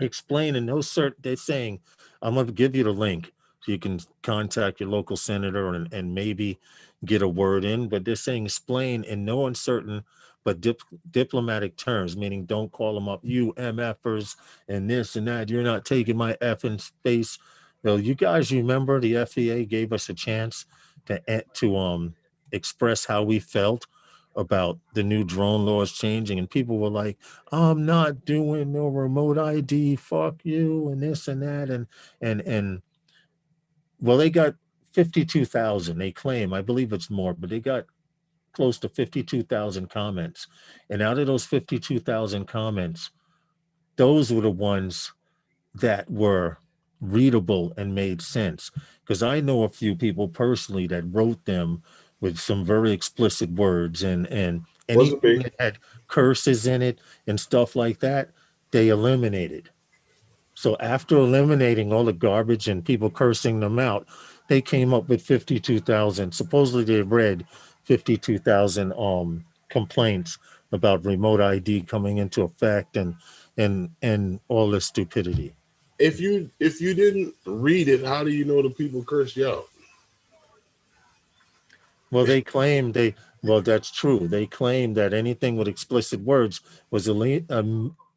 Speaker 1: Explain in no certain, they're saying, I'm going to give you the link so you can contact your local senator and maybe get a word in, but they're saying explain in no uncertain but diplomatic terms, meaning don't call them up, you MFers and this and that, you're not taking my effing space. Well, you guys remember the FAA gave us a chance to express how we felt about the new drone laws changing, and people were like, I'm not doing no remote ID, fuck you, and this and that, and well, they got 52,000, they claim, I believe it's more, but they got close to 52,000 comments. And out of those 52,000 comments, those were the ones that were readable and made sense. Because I know a few people personally that wrote them with some very explicit words, and anything that had curses in it and stuff like that, they eliminated. So after eliminating all the garbage and people cursing them out, they came up with 52,000. Supposedly they read 52,000 complaints about remote ID coming into effect and all this stupidity.
Speaker 2: If you didn't read it, how do you know the people cursed you out?
Speaker 1: Well, they claim well, that's true. They claim that anything with explicit words was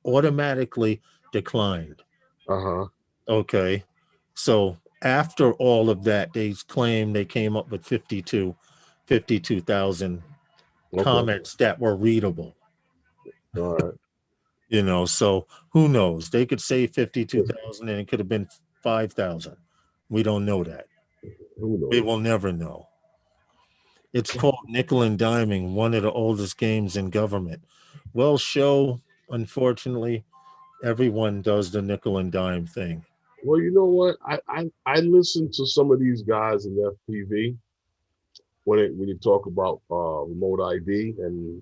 Speaker 1: automatically declined.
Speaker 3: Uh-huh.
Speaker 1: Okay. So after all of that, they claim they came up with 52,000
Speaker 3: Okay.
Speaker 1: comments that were readable.
Speaker 3: All right.
Speaker 1: You know, so who knows? They could say 52,000 and it could have been 5,000. We don't know that.
Speaker 3: Who knows?
Speaker 1: We will never know. It's called nickel and diming, one of the oldest games in government. Well, show, unfortunately, everyone does the nickel and dime thing.
Speaker 3: Well, you know what? I listen to some of these guys in FPV when you talk about remote ID and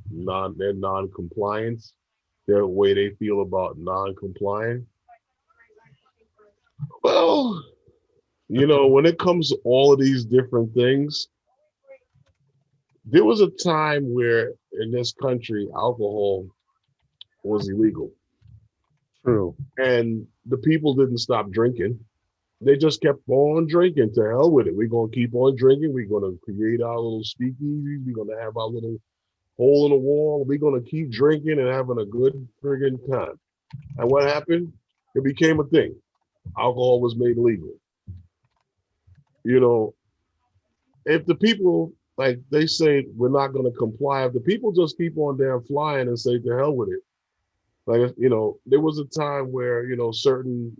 Speaker 3: their non-compliance, their way they feel about non-compliant. Well, you know, when it comes to all of these different things, there was a time where in this country alcohol was illegal.
Speaker 1: True.
Speaker 3: And the people didn't stop drinking. They just kept on drinking. To hell with it. We're going to keep on drinking. We're going to create our little speakeasy. We're going to have our little hole in the wall. We're going to keep drinking and having a good friggin' time. And what happened? It became a thing. Alcohol was made legal. You know, if the people, like they say, we're not going to comply, if the people just keep on damn flying and say to hell with it, like, you know, there was a time where, you know, certain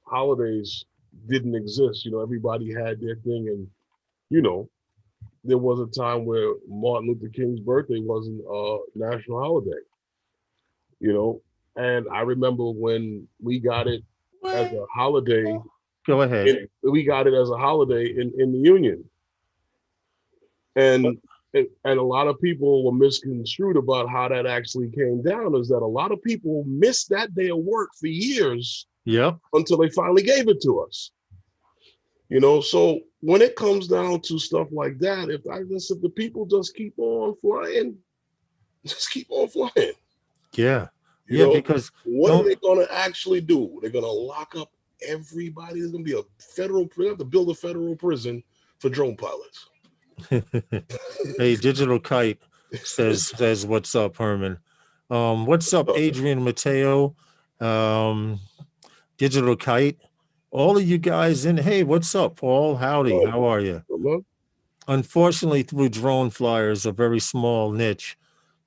Speaker 3: holidays didn't exist. You know, everybody had their thing. And, you know, there was a time where Martin Luther King's birthday wasn't a national holiday, you know. And I remember when we got it as a holiday.
Speaker 1: Go ahead.
Speaker 3: We got it as a holiday in the Union. And a lot of people were misconstrued about how that actually came down, is that a lot of people missed that day of work for years.
Speaker 1: Yep.
Speaker 3: Until they finally gave it to us. You know, so when it comes down to stuff like that, if the people just keep on flying, just keep on flying.
Speaker 1: Yeah.
Speaker 3: You know,
Speaker 1: because
Speaker 3: what are they going to actually do? They're going to lock up everybody. There's going to be they have to build a federal prison for drone pilots.
Speaker 1: Hey, Digital Kite says what's up, Herman? What's up, Adrian Mateo? Digital Kite, all of you guys in. Hey, what's up, Paul? Howdy, how are you?
Speaker 3: Hello?
Speaker 1: Unfortunately, through drone flyers, a very small niche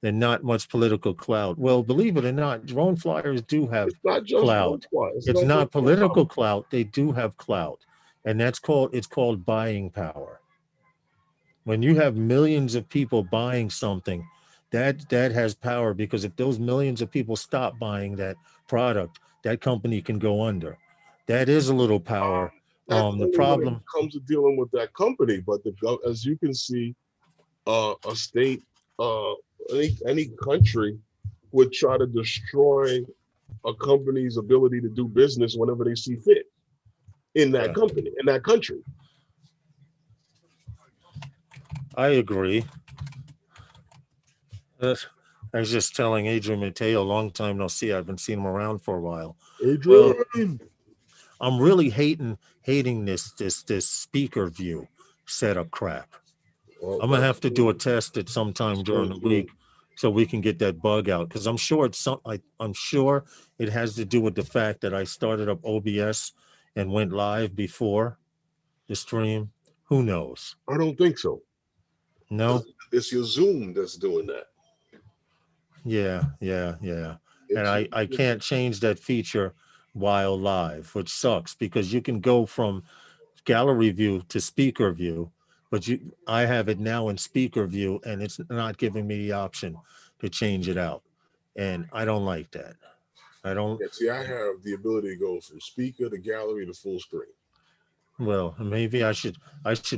Speaker 1: and not much political clout. Well, believe it or not, drone flyers do have clout. It's not political clout. They do have clout, and it's called buying power. When you have millions of people buying something, that has power, because if those millions of people stop buying that product, that company can go under. That is a little power. The problem
Speaker 3: when it comes to dealing with that company, but as you can see, a state, any country would try to destroy a company's ability to do business whenever they see fit in that company, in that country.
Speaker 1: I agree. I was just telling Adrian Mateo, long time no see. I haven't seen him around for a while.
Speaker 3: Adrian.
Speaker 1: Well, I'm really hating this speaker view setup crap. Well, I'm gonna have to do a test at some time during the week so we can get that bug out, because I'm sure I'm sure it has to do with the fact that I started up OBS and went live before the stream. Who knows?
Speaker 3: I don't think so.
Speaker 1: No,
Speaker 2: it's your Zoom that's doing that.
Speaker 1: Yeah. And I can't change that feature while live, which sucks, because you can go from gallery view to speaker view, but I have it now in speaker view, and it's not giving me the option to change it out. And I don't like that. I don't.
Speaker 2: See, I have the ability to go from speaker to gallery to full screen.
Speaker 1: Well, maybe I should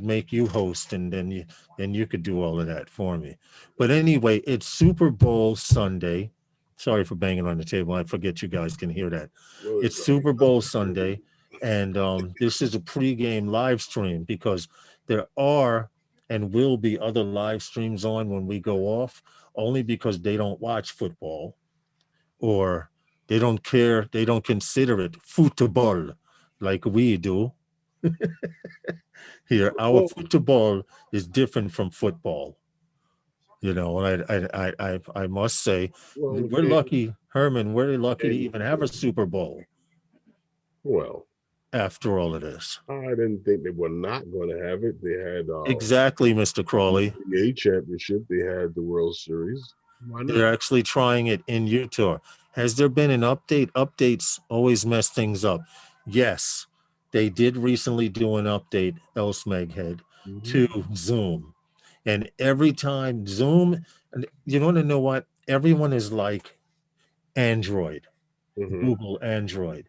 Speaker 1: make you host, and then you could do all of that for me. But anyway, it's Super Bowl Sunday. Sorry for banging on the table. I forget you guys can hear that. It's Super Bowl Sunday, and this is a pregame live stream, because there are and will be other live streams on when we go off, only because they don't watch football or they don't care, they don't consider it football like we do. Here, our football is different from football. You know, and I must say, we're lucky, Herman. We're lucky to even have a Super Bowl.
Speaker 3: Well,
Speaker 1: after all of this,
Speaker 3: I didn't think they were not going to have it. They had
Speaker 1: exactly, Mr. Crawley.
Speaker 3: The championship. They had the World Series. Why not?
Speaker 1: They're actually trying it in Utah. Has there been an update? Updates always mess things up. Yes, they did recently do an update, Elsmeghead, to Zoom. And every time Zoom, and you want to know what? Everyone is like Android, Google Android.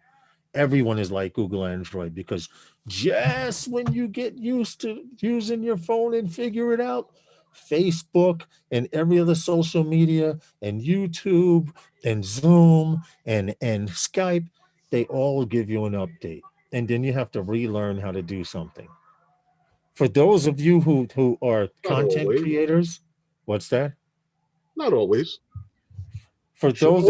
Speaker 1: Everyone is like Google Android, because just when you get used to using your phone and figure it out, Facebook and every other social media and YouTube and Zoom and Skype, they all give you an update. And then you have to relearn how to do something. For those of you who are content creators, what's that?
Speaker 3: Not always.
Speaker 1: For those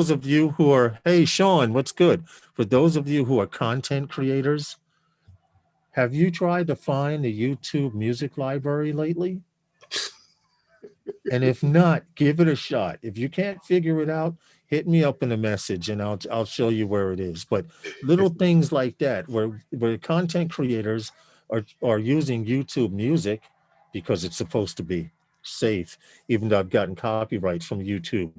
Speaker 1: of you who are, hey Sean, what's good? For those of you who are content creators, have you tried to find the YouTube music library lately? And if not, give it a shot. If you can't figure it out, hit me up in a message and I'll show you where it is. But little things like that, where content creators are using YouTube music because it's supposed to be safe, even though I've gotten copyrights from YouTube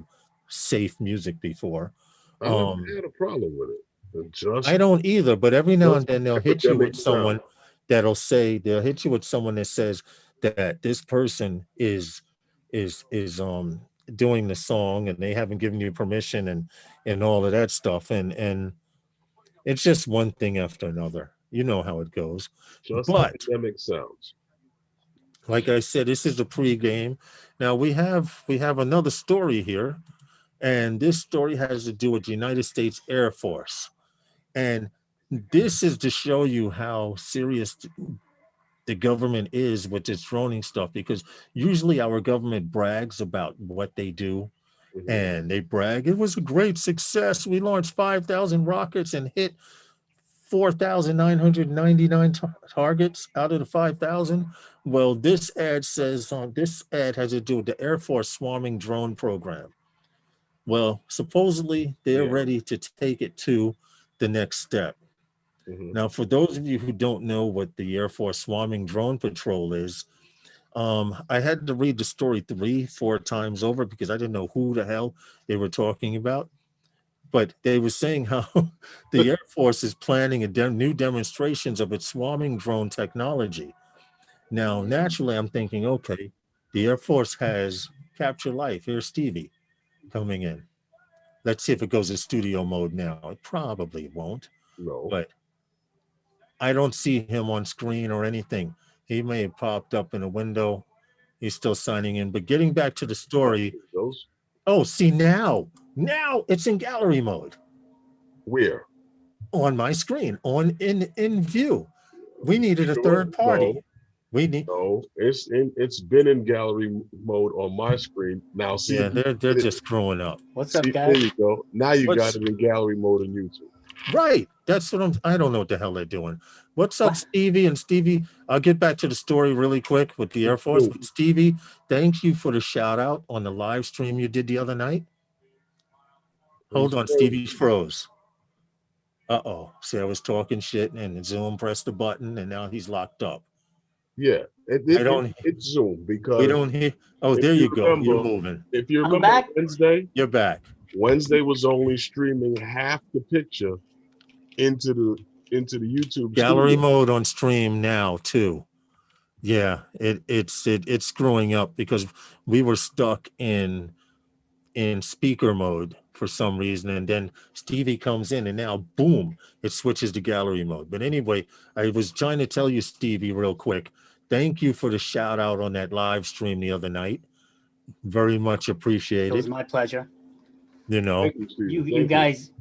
Speaker 1: safe music before.
Speaker 3: I never had a problem with it.
Speaker 1: I don't either, but every now and then they'll hit you with someone that'll say, they'll hit you with someone that says that this person is doing the song and they haven't given you permission and all of that stuff. And it's just one thing after another. You know how it goes.
Speaker 3: Just
Speaker 1: but
Speaker 3: academic sounds.
Speaker 1: Like I said, this is a pregame. Now we have another story here, and this story has to do with the United States Air Force. And this is to show you how serious the government is with this droning stuff, because usually our government brags about what they do. And they brag, it was a great success. We launched 5,000 rockets and hit 4,999 targets out of the 5,000. Well, this ad says this ad has to do with the Air Force swarming drone program. Well, supposedly they're ready to take it to the next step. Now, for those of you who don't know what the Air Force swarming drone patrol is, I had to read the story 3-4 times over because I didn't know who the hell they were talking about. But they were saying how the Air Force is planning new demonstrations of its swarming drone technology. Now, naturally, I'm thinking, okay, the Air Force has Capture Life. Here's Stevie coming in. Let's see if it goes to studio mode now. It probably won't.
Speaker 3: No.
Speaker 1: But I don't see him on screen or anything. He may have popped up in a window. He's still signing in. But getting back to the story. Oh, see, now it's in gallery mode.
Speaker 3: Where?
Speaker 1: On my screen, in view. We needed a third party.
Speaker 3: It's been in gallery mode on my screen. Now see,
Speaker 1: yeah, they're just screwing up.
Speaker 4: What's up, guys?
Speaker 3: There you go. Now you got it in gallery mode on YouTube.
Speaker 1: Right. That's what I don't know what the hell they're doing. What's up, Stevie? And Stevie, I'll get back to the story really quick with the Air Force. But Stevie, thank you for the shout out on the live stream you did the other night. Hold on, Stevie froze. Uh-oh. See, I was talking shit and Zoom pressed the button and now he's locked up.
Speaker 3: Yeah. It's Zoom because
Speaker 1: we don't hear. Oh, there you go. You're moving.
Speaker 3: If you remember Wednesday,
Speaker 1: you're back.
Speaker 3: Wednesday was only streaming half the picture into the YouTube
Speaker 1: gallery mode on stream now too. Yeah, it's screwing up because we were stuck in speaker mode for some reason, and then Stevie comes in and now boom, it switches to gallery mode. But anyway, I was trying to tell you, Stevie, real quick, thank you for the shout out on that live stream the other night. Very much appreciated.
Speaker 4: It was my pleasure.
Speaker 1: You know,
Speaker 4: you guys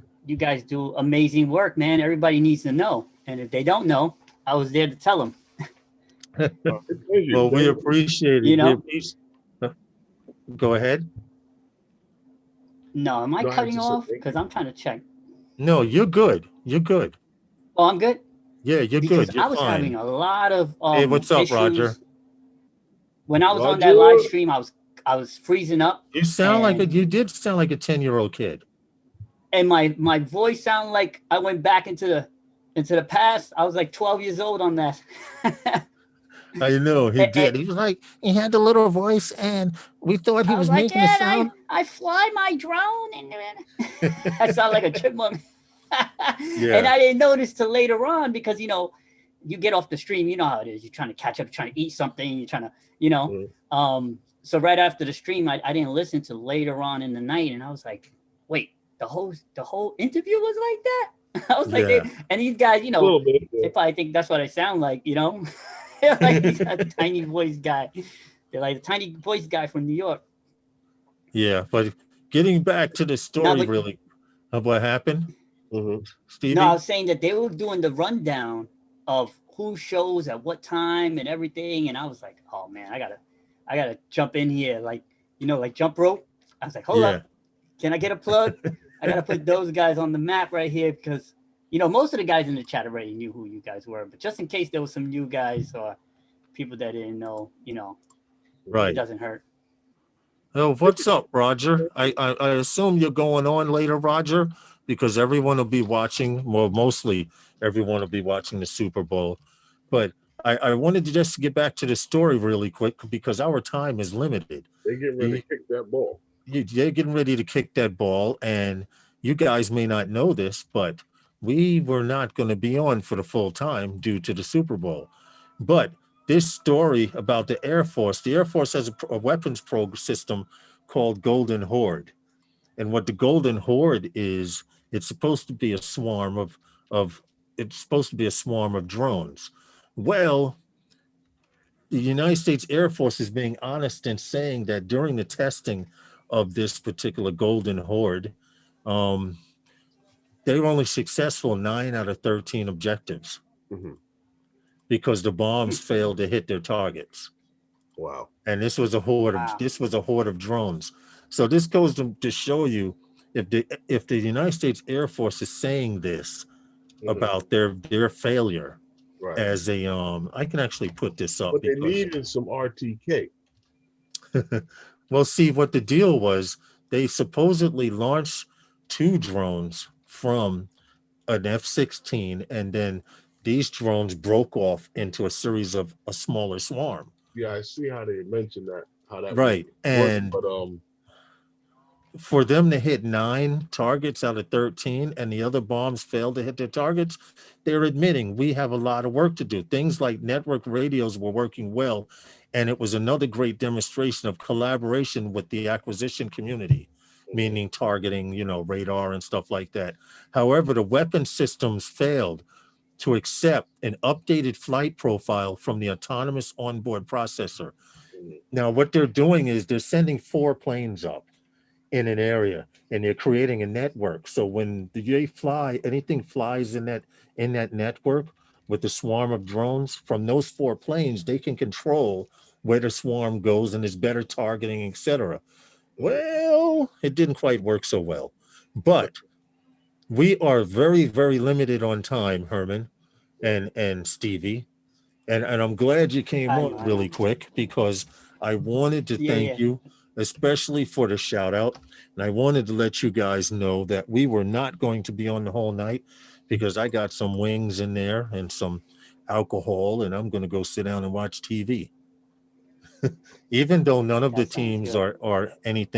Speaker 4: do amazing work, man. Everybody needs to know, and if they don't know, I was there to tell them.
Speaker 3: Thank you.
Speaker 1: Well, we appreciate it.
Speaker 4: You know?
Speaker 1: Go ahead.
Speaker 4: No, am I
Speaker 3: No, I
Speaker 4: cutting
Speaker 3: just said
Speaker 4: off?
Speaker 3: thank
Speaker 4: Because I'm trying to check.
Speaker 1: No, you're good. You're good.
Speaker 4: Oh, I'm good?
Speaker 1: Yeah, you're
Speaker 4: Because
Speaker 1: good. You're
Speaker 4: I was having
Speaker 1: fine.
Speaker 4: a lot of
Speaker 1: Hey, what's up,
Speaker 4: issues.
Speaker 1: Roger?
Speaker 4: When I was on that
Speaker 3: Roger.
Speaker 4: live stream, I was freezing up.
Speaker 1: You sound like
Speaker 4: and-
Speaker 1: you did sound like a 10-year-old kid.
Speaker 4: And my voice sounded like I went back into the past. I was like 12 years old on that.
Speaker 1: I know he did. He was like, he had the little voice, and we thought he
Speaker 4: I
Speaker 1: was
Speaker 4: like,
Speaker 1: making a sound.
Speaker 4: I fly my drone, and I sound like a chipmunk.
Speaker 1: Yeah.
Speaker 4: And I didn't notice till later on because you get off the stream, you know how it is. You're trying to catch up, you're trying to eat something, you're trying to, So right after the stream, I didn't listen till later on in the night, and I was like, wait, the whole interview was like that. I was like,
Speaker 1: Yeah.
Speaker 4: and these guys,
Speaker 3: A little bit. Yeah.
Speaker 4: they probably think that's what I sound like, They're like he's a tiny voice guy. They're like a tiny voice guy from New York.
Speaker 1: Yeah, but getting back to the story, really, of what happened, Stevie?
Speaker 4: No, I was saying that they were doing the rundown of who shows at what time and everything, and I was like, oh man, I gotta jump in here, like jump rope. I was like, hold up, can I get a plug? I gotta put those guys on the map right here because most of the guys in the chat already knew who you guys were, but just in case there was some new guys or people that didn't know,
Speaker 1: right,
Speaker 4: it doesn't hurt.
Speaker 1: Oh, what's up, Roger? I assume you're going on later, Roger, because everyone will be watching. Well, mostly everyone will be watching the Super Bowl. But I wanted to just get back to the story really quick because our time is limited.
Speaker 3: They're getting ready to kick that ball.
Speaker 1: They're getting ready to kick that ball, and you guys may not know this, but we were not going to be on for the full time due to the Super Bowl. But this story about the Air Force has a weapons program system called Golden Horde. And what the Golden Horde is, it's supposed to be a swarm of drones. Well, the United States Air Force is being honest in saying that during the testing of this particular Golden Horde, they were only successful 9 out of 13 objectives because the bombs failed to hit their targets.
Speaker 3: Wow.
Speaker 1: And this was a horde of drones. So this goes to show you if the United States Air Force is saying this about their failure as a I can actually put this up.
Speaker 3: But they needed some RTK.
Speaker 1: Well, see, what the deal was, they supposedly launched 2 drones from an F-16, and then these drones broke off into a series of a smaller swarm.
Speaker 3: Yeah, I see how they mentioned that. How that
Speaker 1: right, and
Speaker 3: but
Speaker 1: for them to hit 9 targets out of 13, and the other bombs failed to hit their targets, they're admitting we have a lot of work to do. Things like network radios were working well, and it was another great demonstration of collaboration with the acquisition community, meaning targeting, radar and stuff like that. However, the weapon systems failed to accept an updated flight profile from the autonomous onboard processor. Now, what they're doing is they're sending 4 planes up in an area, and they're creating a network. So when they fly, anything flies in that network with the swarm of drones, from those 4 planes, they can control where the swarm goes, and there's better targeting, etc. Well, it didn't quite work so well, but we are very, very limited on time, Herman and Stevie. And I'm glad you came on really quick because I wanted to thank you, especially for the shout out. And I wanted to let you guys know that we were not going to be on the whole night because I got some wings in there and some alcohol, and I'm going to go sit down and watch TV. Even though none of the teams are any of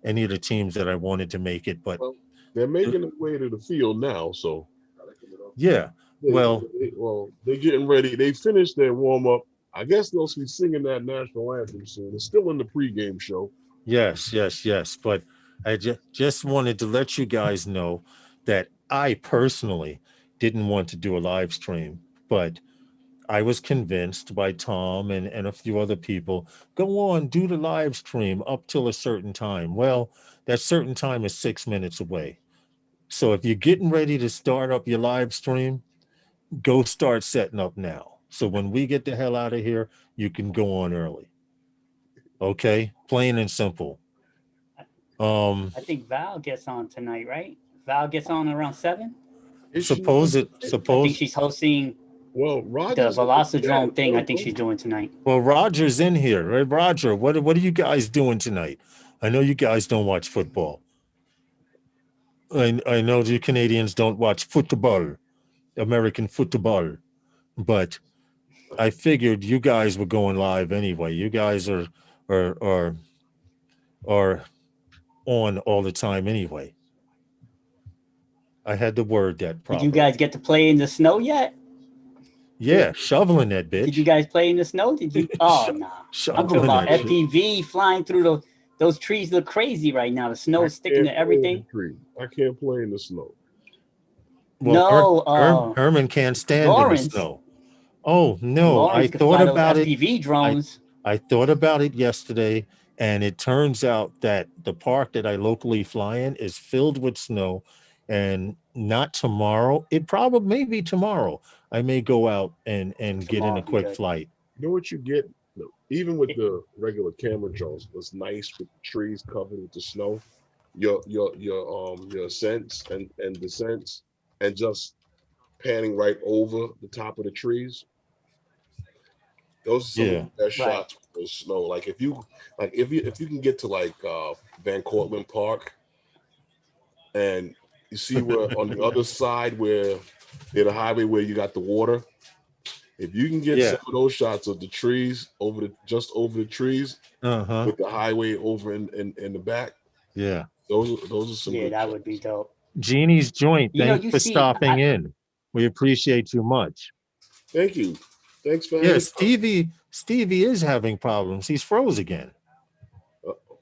Speaker 1: the teams that I wanted to make it, but
Speaker 3: they're making their way to the field now. So
Speaker 1: yeah. Well,
Speaker 3: they're getting ready. They finished their warm up. I guess they'll be singing that national anthem soon. They're still in the pregame show.
Speaker 1: Yes. But I just wanted to let you guys know that I personally didn't want to do a live stream, but I was convinced by Tom and a few other people, go on, do the live stream up till a certain time. Well, that certain time is 6 minutes away. So if you're getting ready to start up your live stream, go start setting up now. So when we get the hell out of here, you can go on early. Okay, plain and simple.
Speaker 4: I think Val gets on tonight, right? Val gets on around 7.
Speaker 1: Suppose
Speaker 4: I think she's hosting
Speaker 3: Well,
Speaker 4: the
Speaker 3: Rogers,
Speaker 4: Velocidrome thing. I think she's doing tonight.
Speaker 1: Well, Roger's in here, right? Roger, what are you guys doing tonight? I know you guys don't watch football. I know you Canadians don't watch football, American football, but I figured you guys were going live anyway. You guys are are on all the time anyway. I had to word that properly.
Speaker 4: Did you guys get to play in the snow yet?
Speaker 1: Yeah, shoveling that bitch.
Speaker 4: Did you guys play in the snow? Did you? Oh no! I'm talking about FPV flying through those trees. Look crazy right now. The snow is sticking to everything.
Speaker 3: I can't play in the snow.
Speaker 1: Well, no, Herman can't stand in the snow. Oh no! I thought about it.
Speaker 4: FPV drones.
Speaker 1: I thought about it yesterday, and it turns out that the park that I locally fly in is filled with snow, and not tomorrow. It probably maybe tomorrow. I may go out and get in a quick flight.
Speaker 3: You know what you get? Even with the regular camera drones, it's nice with trees covered with the snow. Your ascents and descents, and just panning right over the top of the trees. Those are some of the best shots with the snow. Like if you can get to like Van Cortlandt Park, and you see where on the other side where near the highway where you got the water. If you can get some of those shots of the trees just over the trees with the highway over in the back.
Speaker 1: Yeah.
Speaker 3: Those are some
Speaker 4: that shots. Would be dope.
Speaker 1: Jeannie's Joint, thanks for stopping in. We appreciate you much.
Speaker 3: Thank you. Thanks for having
Speaker 1: me. Stevie is having problems. He's froze again. Uh-oh.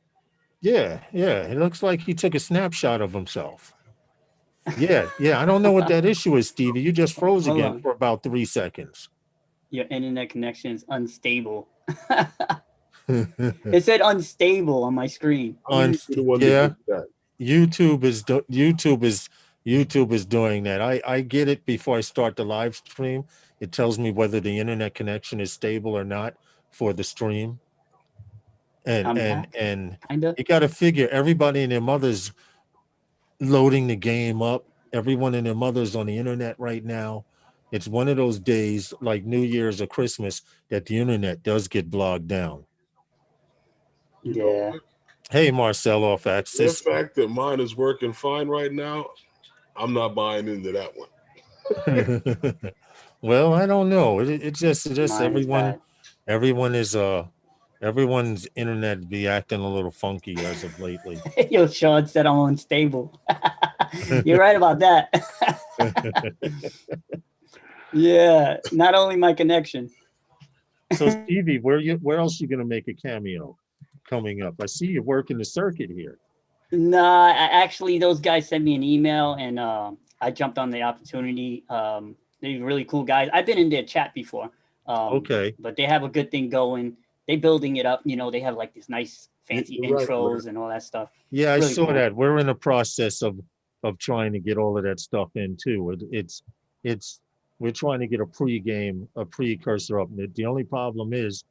Speaker 1: Yeah. It looks like he took a snapshot of himself. Yeah. I don't know what that issue is, Stevie. You just froze again for about 3 seconds.
Speaker 4: Your internet connection is unstable. It said unstable on my screen.
Speaker 1: YouTube is doing that. I get it before I start the live stream. It tells me whether the internet connection is stable or not for the stream. And you got to figure everybody and their mother's loading the game up. Everyone and their mother's on the internet right now. It's one of those days like New Year's or Christmas that the internet does get bogged down.
Speaker 4: Yeah.
Speaker 1: Hey, Marcel off Access.
Speaker 3: The fact that mine is working fine right now, I'm not buying into that
Speaker 1: one. Well, I don't know. It's just everyone's internet be acting a little funky as of lately.
Speaker 4: Yo, Sean said I'm unstable. You're right about that. Yeah, not only my connection.
Speaker 1: So Stevie, where else are you gonna make a cameo coming up? I see you working the circuit here.
Speaker 4: Nah, actually those guys sent me an email and I jumped on the opportunity. They're really cool guys. I've been in their chat before.
Speaker 1: Okay.
Speaker 4: But they have a good thing going. They building it up. They have like this nice fancy intros and all that stuff.
Speaker 1: Yeah, I saw that. We're in the process of trying to get all of that stuff in too. We're trying to get a precursor up. The only problem is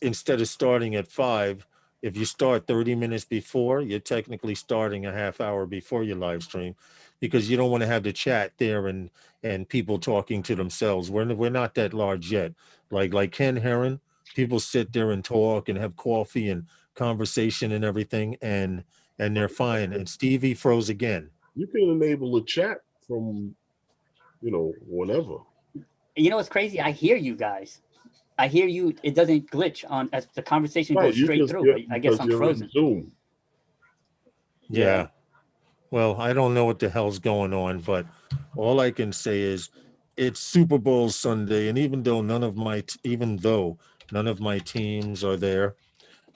Speaker 1: instead of starting at 5, if you start 30 minutes before, you're technically starting a half hour before your live stream because you don't want to have the chat there and people talking to themselves. We're not that large yet. Like Ken Heron, people sit there and talk and have coffee and conversation and everything, and they're fine. And Stevie froze again.
Speaker 3: You can enable a chat from whenever.
Speaker 4: It's crazy. I hear you guys. I hear you. It doesn't glitch on as the conversation goes straight through. I guess I'm frozen.
Speaker 3: Zoom.
Speaker 1: Yeah. Well, I don't know what the hell's going on, but all I can say is it's Super Bowl Sunday, and even though none of my teams are there,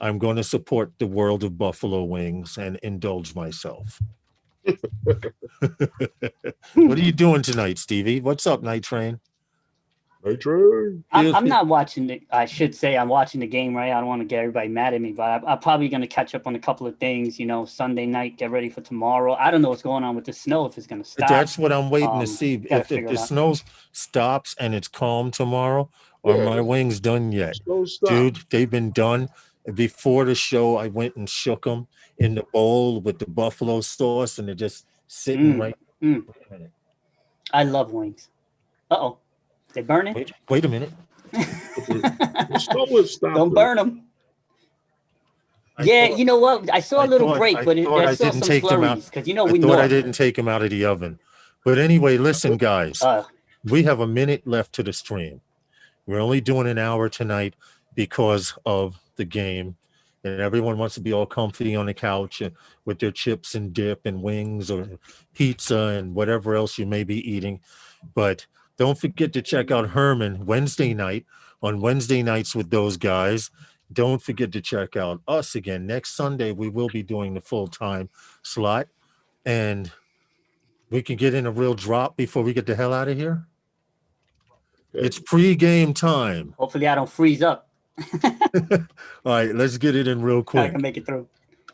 Speaker 1: I'm going to support the world of buffalo wings and indulge myself. What are you doing tonight, Stevie? What's up, Night Train?
Speaker 4: I'm not watching it. I should say I'm watching the game, right? I don't want to get everybody mad at me, but I'm probably going to catch up on a couple of things. Sunday night, get ready for tomorrow. I don't know what's going on with the snow, if it's going to stop.
Speaker 1: That's what I'm waiting to see. If the snow stops and it's calm tomorrow, are my wings done yet? Dude, they've been done. Before the show, I went and shook them in the bowl with the buffalo sauce, and they're just sitting right.
Speaker 4: I love wings. Uh-oh. They burning?
Speaker 1: Wait a minute.
Speaker 4: Don't burn them. You know what? I saw a little break, but I saw some flurries because we know.
Speaker 1: I didn't take them out of the oven. But anyway, listen, guys. We have a minute left to the stream. We're only doing an hour tonight because of the game, and everyone wants to be all comfy on the couch with their chips and dip and wings or pizza and whatever else you may be eating. But don't forget to check out Herman Wednesday night on Wednesday nights with those guys. Don't forget to check out us again. Next Sunday, we will be doing the full-time slot. And we can get in a real drop before we get the hell out of here. It's pre-game time.
Speaker 4: Hopefully I don't freeze up.
Speaker 1: All right, let's get it in real quick.
Speaker 4: I can make it through.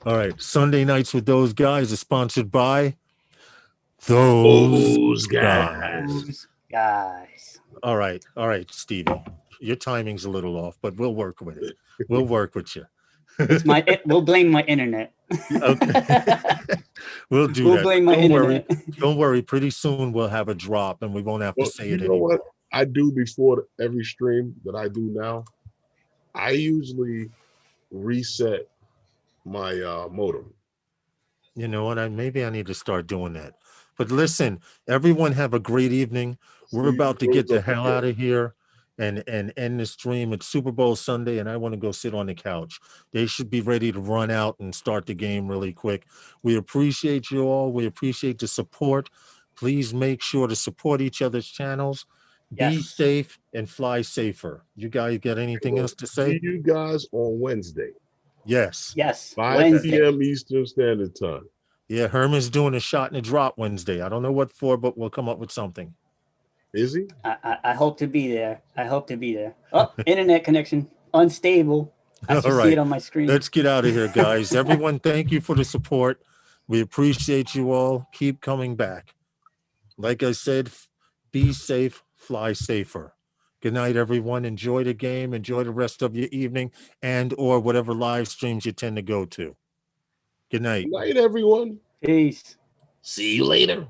Speaker 1: All right, Sunday nights with those guys is sponsored by those guys. All right, Stevie. Your timing's a little off, but we'll work with it. We'll work with you.
Speaker 4: We'll blame my internet.
Speaker 1: Okay. We'll that.
Speaker 4: Blame my internet.
Speaker 1: Don't worry. Pretty soon we'll have a drop and we won't have to say it anymore.
Speaker 3: What I do before every stream that I do now? I usually reset my modem.
Speaker 1: You know what? Maybe I need to start doing that. But listen, everyone have a great evening. We're about to get the hell out of here and end the stream. It's Super Bowl Sunday, and I want to go sit on the couch. They should be ready to run out and start the game really quick. We appreciate you all. We appreciate the support. Please make sure to support each other's channels. Be safe and fly safer. You guys got anything else to say?
Speaker 3: See you guys on Wednesday.
Speaker 1: Yes.
Speaker 3: 5 p.m. Eastern Standard Time.
Speaker 1: Yeah, Herman's doing a shot and a drop Wednesday. I don't know what for, but we'll come up with something.
Speaker 3: Is he?
Speaker 4: I hope to be there. Oh, internet connection unstable. I should see it on my screen.
Speaker 1: Let's get out of here, guys. Everyone, thank you for the support. We appreciate you all. Keep coming back. Like I said, be safe, fly safer. Good night, everyone. Enjoy the game. Enjoy the rest of your evening and or whatever live streams you tend to go to. Good night.
Speaker 3: Good night, everyone.
Speaker 4: Peace.
Speaker 2: See you later.